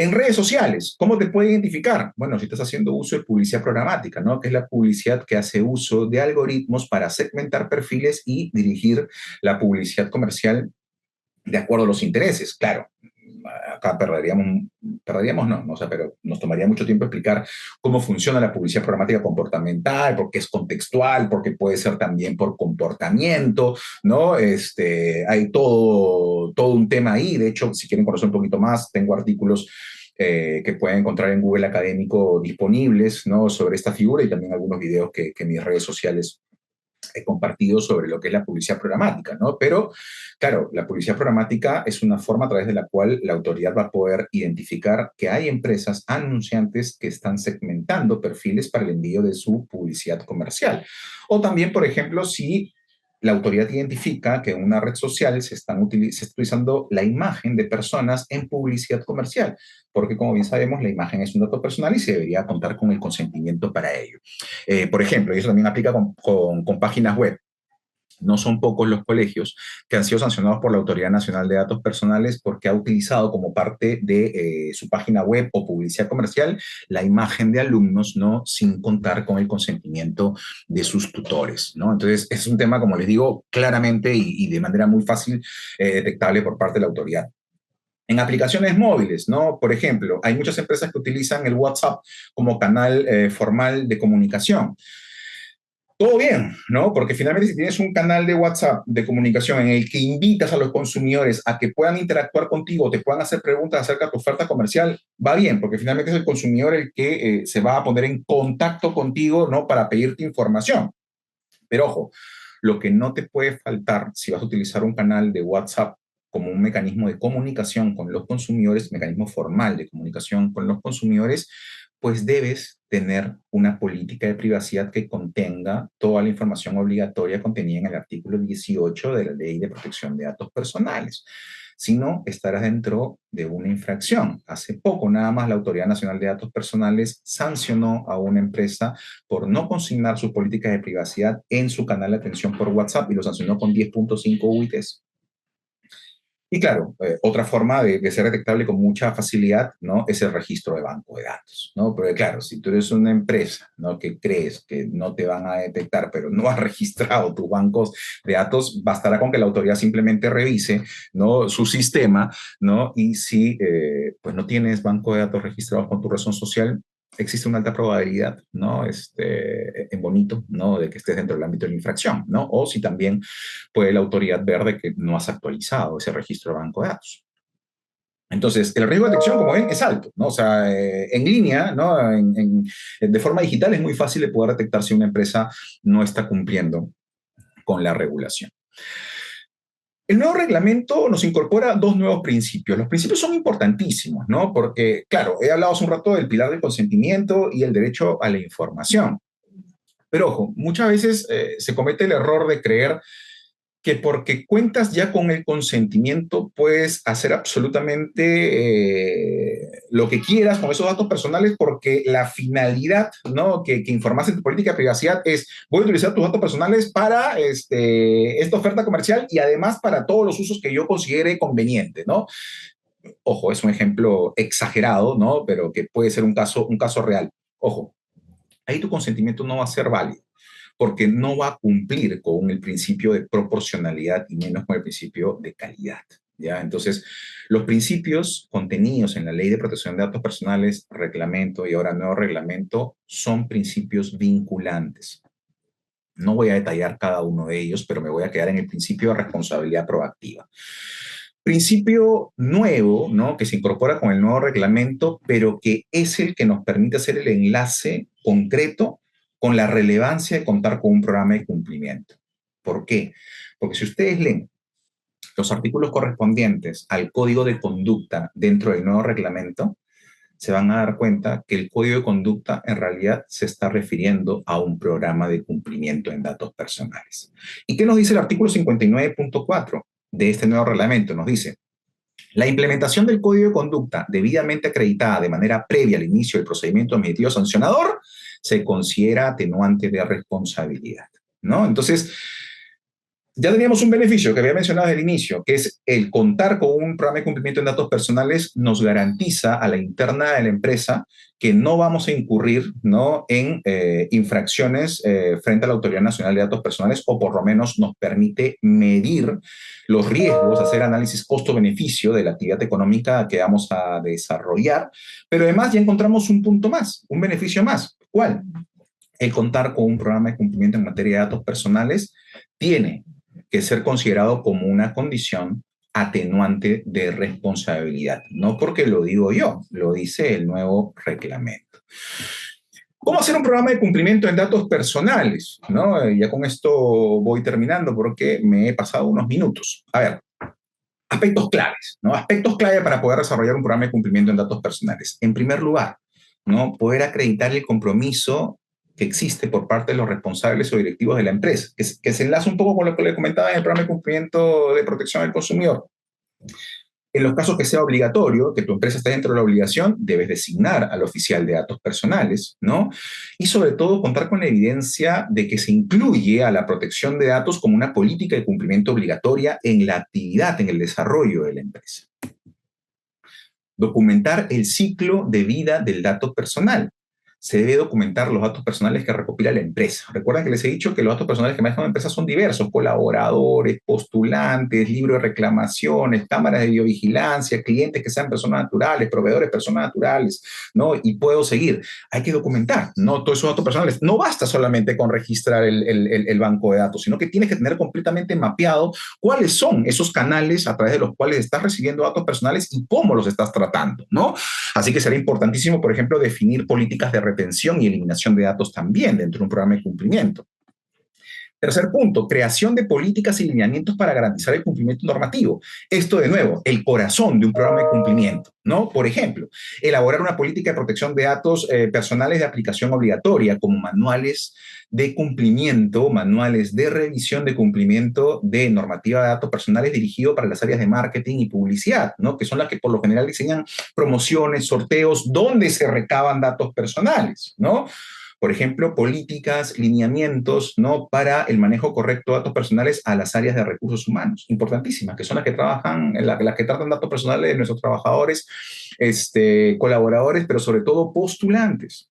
En redes sociales, ¿cómo te puede identificar? Bueno, si estás haciendo uso de publicidad programática, ¿no? Que es la publicidad que hace uso de algoritmos para segmentar perfiles y dirigir la publicidad comercial de acuerdo a los intereses. Claro, acá perderíamos no, o sea, pero nos tomaría mucho tiempo explicar cómo funciona la publicidad programática comportamental, porque es contextual, porque puede ser también por comportamiento, ¿no? Hay todo un tema ahí. De hecho, si quieren conocer un poquito más, tengo artículos que pueden encontrar en Google Académico disponibles, ¿no? Sobre esta figura y también algunos videos que mis redes sociales he compartido sobre lo que es la publicidad programática, ¿no? Pero, claro, la publicidad programática es una forma a través de la cual la autoridad va a poder identificar que hay empresas anunciantes que están segmentando perfiles para el envío de su publicidad comercial. O también, por ejemplo, si la autoridad identifica que en una red social se está utilizando la imagen de personas en publicidad comercial, porque como bien sabemos, la imagen es un dato personal y se debería contar con el consentimiento para ello. Por ejemplo, y eso también aplica con páginas web. No son pocos los colegios que han sido sancionados por la Autoridad Nacional de Datos Personales porque ha utilizado como parte de su página web o publicidad comercial la imagen de alumnos, ¿no? Sin contar con el consentimiento de sus tutores, ¿no? Entonces, es un tema, como les digo, claramente y de manera muy fácil detectable por parte de la autoridad. En aplicaciones móviles, ¿no? Por ejemplo, hay muchas empresas que utilizan el WhatsApp como canal formal de comunicación. Todo bien, ¿no? Porque finalmente si tienes un canal de WhatsApp de comunicación en el que invitas a los consumidores a que puedan interactuar contigo, te puedan hacer preguntas acerca de tu oferta comercial, va bien, porque finalmente es el consumidor el que se va a poner en contacto contigo, ¿no? Para pedirte información. Pero ojo, lo que no te puede faltar si vas a utilizar un canal de WhatsApp como un mecanismo de comunicación con los consumidores, mecanismo formal de comunicación con los consumidores, pues debes tener una política de privacidad que contenga toda la información obligatoria contenida en el artículo 18 de la Ley de Protección de Datos Personales. Si no, estarás dentro de una infracción. Hace poco, nada más, la Autoridad Nacional de Datos Personales sancionó a una empresa por no consignar sus políticas de privacidad en su canal de atención por WhatsApp y lo sancionó con 10.5 UITs. Y claro, otra forma de ser detectable con mucha facilidad, ¿no? Es el registro de banco de datos, ¿no? Pero claro, si tú eres una empresa, ¿no? Que crees que no te van a detectar, pero no has registrado tus bancos de datos, bastará con que la autoridad simplemente revise, ¿no? Su sistema, ¿no? Y si, pues no tienes banco de datos registrados con tu razón social, existe una alta probabilidad, ¿no? En bonito, ¿no? De que estés dentro del ámbito de la infracción, ¿no? O si también puede la autoridad ver de que no has actualizado ese registro de banco de datos. Entonces, el riesgo de detección, como ven, es alto, ¿no? O sea, en línea, ¿no? De forma digital es muy fácil de poder detectar si una empresa no está cumpliendo con la regulación. El nuevo reglamento nos incorpora dos nuevos principios. Los principios son importantísimos, ¿no? Porque, claro, he hablado hace un rato del pilar del consentimiento y el derecho a la información. Pero ojo, muchas veces se comete el error de creer que porque cuentas ya con el consentimiento puedes hacer absolutamente lo que quieras con esos datos personales porque la finalidad, ¿no? que informas en tu política de privacidad es voy a utilizar tus datos personales para esta oferta comercial y además para todos los usos que yo considere conveniente, ¿no? Ojo, es un ejemplo exagerado, ¿no? Pero que puede ser un caso real. Ojo, ahí tu consentimiento no va a ser válido porque no va a cumplir con el principio de proporcionalidad y menos con el principio de calidad. ¿Ya? Entonces, los principios contenidos en la Ley de Protección de Datos Personales, reglamento y ahora nuevo reglamento, son principios vinculantes. No voy a detallar cada uno de ellos, pero me voy a quedar en el principio de responsabilidad proactiva. Principio nuevo, ¿no? Que se incorpora con el nuevo reglamento, pero que es el que nos permite hacer el enlace concreto con la relevancia de contar con un programa de cumplimiento. ¿Por qué? Porque si ustedes leen los artículos correspondientes al código de conducta dentro del nuevo reglamento, se van a dar cuenta que el código de conducta en realidad se está refiriendo a un programa de cumplimiento en datos personales. ¿Y qué nos dice el artículo 59.4 de este nuevo reglamento? Nos dice, la implementación del código de conducta debidamente acreditada de manera previa al inicio del procedimiento administrativo sancionador se considera atenuante de responsabilidad, ¿no? Entonces, Ya teníamos un beneficio que había mencionado desde el inicio, que es el contar con un programa de cumplimiento en datos personales nos garantiza a la interna de la empresa que no vamos a incurrir, ¿no?, en infracciones frente a la Autoridad Nacional de Datos Personales, o por lo menos nos permite medir los riesgos, hacer análisis costo-beneficio de la actividad económica que vamos a desarrollar. Pero además ya encontramos un punto más, un beneficio más. ¿Cuál? El contar con un programa de cumplimiento en materia de datos personales tiene que ser considerado como una condición atenuante de responsabilidad. No porque lo digo yo, lo dice el nuevo reglamento. ¿Cómo hacer un programa de cumplimiento en datos personales? ¿No? Ya con esto voy terminando porque me he pasado unos minutos. A ver, aspectos claves, ¿no? Aspectos clave para poder desarrollar un programa de cumplimiento en datos personales. En primer lugar, ¿no?, poder acreditar el compromiso que existe por parte de los responsables o directivos de la empresa, que se enlaza un poco con lo que le comentaba en el programa de cumplimiento de protección del consumidor. En los casos que sea obligatorio, que tu empresa esté dentro de la obligación, debes designar al oficial de datos personales, ¿no? Y sobre todo contar con la evidencia de que se incluye a la protección de datos como una política de cumplimiento obligatoria en la actividad, en el desarrollo de la empresa. Documentar el ciclo de vida del dato personal. Se debe documentar los datos personales que recopila la empresa. Recuerden que les he dicho que los datos personales que maneja una empresa son diversos: colaboradores, postulantes, libro de reclamaciones, cámaras de videovigilancia, clientes que sean personas naturales, proveedores personas naturales, ¿no? Y puedo seguir. Hay que documentar, ¿no?, todos esos datos personales. No basta solamente con registrar el banco de datos, sino que tienes que tener completamente mapeado cuáles son esos canales a través de los cuales estás recibiendo datos personales y cómo los estás tratando, ¿no? Así que será importantísimo, por ejemplo, definir políticas de retención y eliminación de datos también dentro de un programa de cumplimiento. Tercer punto, creación de políticas y lineamientos para garantizar el cumplimiento normativo. Esto, de nuevo, el corazón de un programa de cumplimiento, ¿no? Por ejemplo, elaborar una política de protección de datos personales de aplicación obligatoria, como manuales de cumplimiento, manuales de revisión de cumplimiento de normativa de datos personales dirigido para las áreas de marketing y publicidad, ¿no?, que son las que por lo general diseñan promociones, sorteos, donde se recaban datos personales, ¿no? Por ejemplo, políticas, lineamientos, ¿no?, para el manejo correcto de datos personales a las áreas de recursos humanos, importantísimas, que son las que trabajan, las que tratan datos personales de nuestros trabajadores, colaboradores, pero sobre todo postulantes.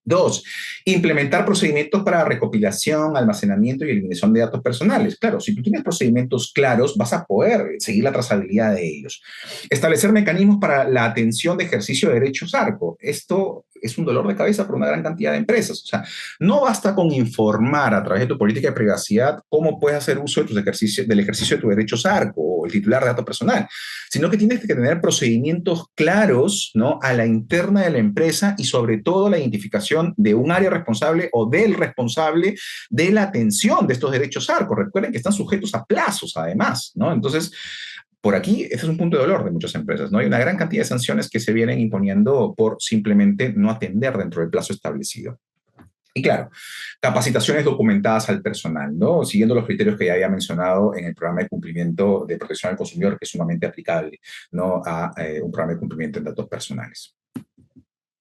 Dos, implementar procedimientos para recopilación, almacenamiento y eliminación de datos personales. Claro, si tú tienes procedimientos claros, vas a poder seguir la trazabilidad de ellos. Establecer mecanismos para la atención de ejercicio de derechos ARCO. Esto es un dolor de cabeza para una gran cantidad de empresas. O sea, no basta con informar a través de tu política de privacidad cómo puedes hacer uso de del ejercicio de tus derechos ARCO o el titular de datos personal, sino que tienes que tener procedimientos claros, ¿no?, a la interna de la empresa, y sobre todo la identificación de un área responsable o del responsable de la atención de estos derechos ARCO. Recuerden que están sujetos a plazos, además, ¿no? Entonces, por aquí, este es un punto de dolor de muchas empresas, ¿no? Hay una gran cantidad de sanciones que se vienen imponiendo por simplemente no atender dentro del plazo establecido. Y claro, capacitaciones documentadas al personal, ¿no?, siguiendo los criterios que ya había mencionado en el programa de cumplimiento de protección al consumidor, que es sumamente aplicable, ¿no?, a un programa de cumplimiento en datos personales.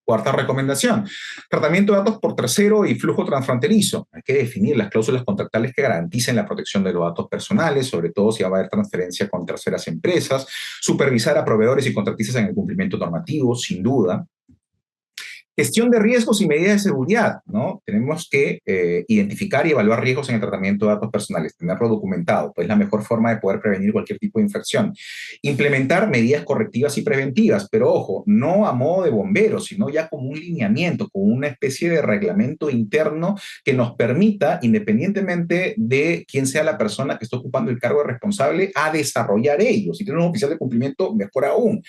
Cuarta recomendación, tratamiento de datos por tercero y flujo transfronterizo. Hay que definir las cláusulas contractuales que garanticen la protección de los datos personales, sobre todo si va a haber transferencia con terceras empresas, supervisar a proveedores y contratistas en el cumplimiento normativo, sin duda. Gestión de riesgos y medidas de seguridad, ¿no? Tenemos que identificar y evaluar riesgos en el tratamiento de datos personales, tenerlo documentado, pues es la mejor forma de poder prevenir cualquier tipo de infracción. Implementar medidas correctivas y preventivas, pero ojo, no a modo de bomberos, sino ya como un lineamiento, como una especie de reglamento interno que nos permita, independientemente de quién sea la persona que está ocupando el cargo de responsable, a desarrollar ellos. Si tiene un oficial de cumplimiento, mejor aún.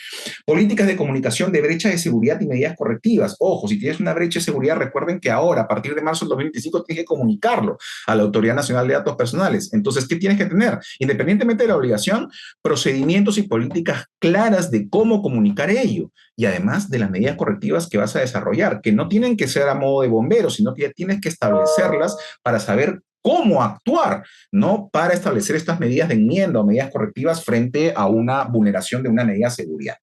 Políticas de comunicación de brecha de seguridad y medidas correctivas. Ojo, si tienes una brecha de seguridad, recuerden que ahora, a partir de marzo del 2025, tienes que comunicarlo a la Autoridad Nacional de Datos Personales. Entonces, ¿qué tienes que tener? Independientemente de la obligación, procedimientos y políticas claras de cómo comunicar ello, y además de las medidas correctivas que vas a desarrollar, que no tienen que ser a modo de bombero, sino que ya tienes que establecerlas para saber cómo actuar, ¿no?, para establecer estas medidas de enmienda o medidas correctivas frente a una vulneración de una medida de seguridad.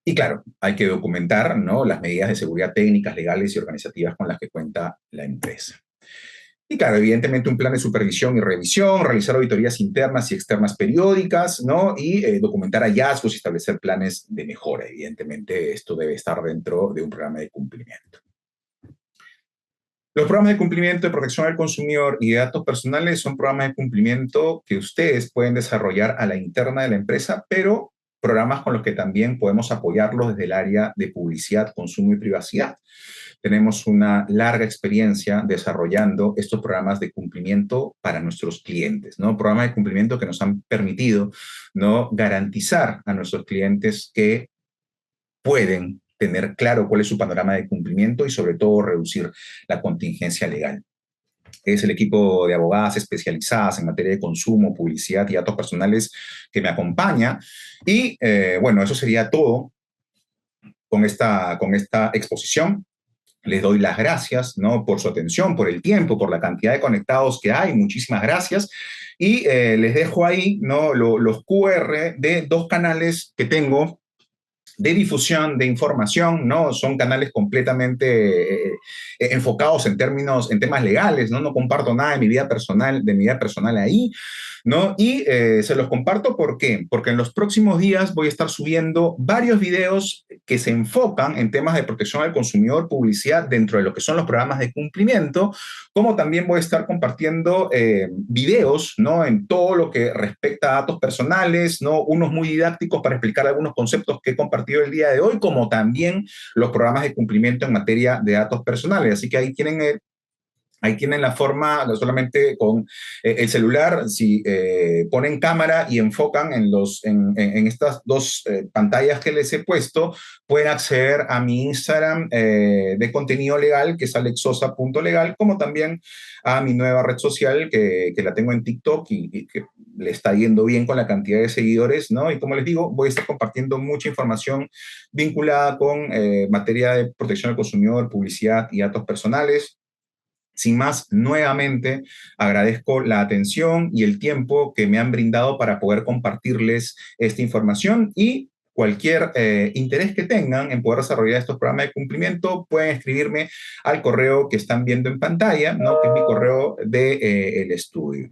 Y claro, hay que documentar, ¿no?, las medidas de seguridad técnicas, legales y organizativas con las que cuenta la empresa. Y claro, evidentemente un plan de supervisión y revisión, realizar auditorías internas y externas periódicas, ¿no? Y documentar hallazgos y establecer planes de mejora. Evidentemente esto debe estar dentro de un programa de cumplimiento. Los programas de cumplimiento de protección al consumidor y de datos personales son programas de cumplimiento que ustedes pueden desarrollar a la interna de la empresa, pero programas con los que también podemos apoyarlos desde el área de publicidad, consumo y privacidad. Tenemos una larga experiencia desarrollando estos programas de cumplimiento para nuestros clientes, ¿no? Programas de cumplimiento que nos han permitido, ¿no?, garantizar a nuestros clientes que pueden tener claro cuál es su panorama de cumplimiento y sobre todo reducir la contingencia legal. Es el equipo de abogadas especializadas en materia de consumo, publicidad y datos personales que me acompaña. Y bueno, eso sería todo con esta exposición. Les doy las gracias, ¿no?, por su atención, por el tiempo, por la cantidad de conectados que hay. Muchísimas gracias. Y les dejo ahí, ¿no?, los QR de dos canales que tengo de difusión de información, ¿no? Son canales completamente enfocados en temas legales, ¿no? No comparto nada de mi vida personal ahí, ¿no? Y se los comparto, ¿por qué? Porque en los próximos días voy a estar subiendo varios videos que se enfocan en temas de protección al consumidor, publicidad dentro de lo que son los programas de cumplimiento, como también voy a estar compartiendo videos, ¿no?, en todo lo que respecta a datos personales, ¿no?, unos muy didácticos para explicar algunos conceptos que he compartido el día de hoy, como también los programas de cumplimiento en materia de datos personales. Así que ahí tienen la forma, no solamente con el celular, si ponen cámara y enfocan en estas dos pantallas que les he puesto, pueden acceder a mi Instagram de contenido legal, que es alexsosa.legal, como también a mi nueva red social, que la tengo en TikTok y que le está yendo bien con la cantidad de seguidores, ¿no? Y como les digo, voy a estar compartiendo mucha información vinculada con materia de protección al consumidor, publicidad y datos personales. Sin más, nuevamente agradezco la atención y el tiempo que me han brindado para poder compartirles esta información, y cualquier interés que tengan en poder desarrollar estos programas de cumplimiento, pueden escribirme al correo que están viendo en pantalla, ¿no?, que es mi correo de el estudio.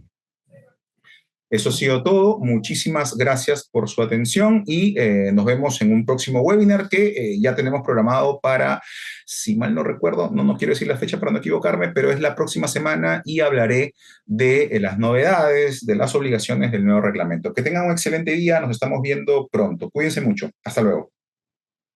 Eso ha sido todo. Muchísimas gracias por su atención y nos vemos en un próximo webinar que ya tenemos programado para, si mal no recuerdo, no quiero decir la fecha para no equivocarme, pero es la próxima semana y hablaré de las novedades, de las obligaciones del nuevo reglamento. Que tengan un excelente día. Nos estamos viendo pronto. Cuídense mucho. Hasta luego.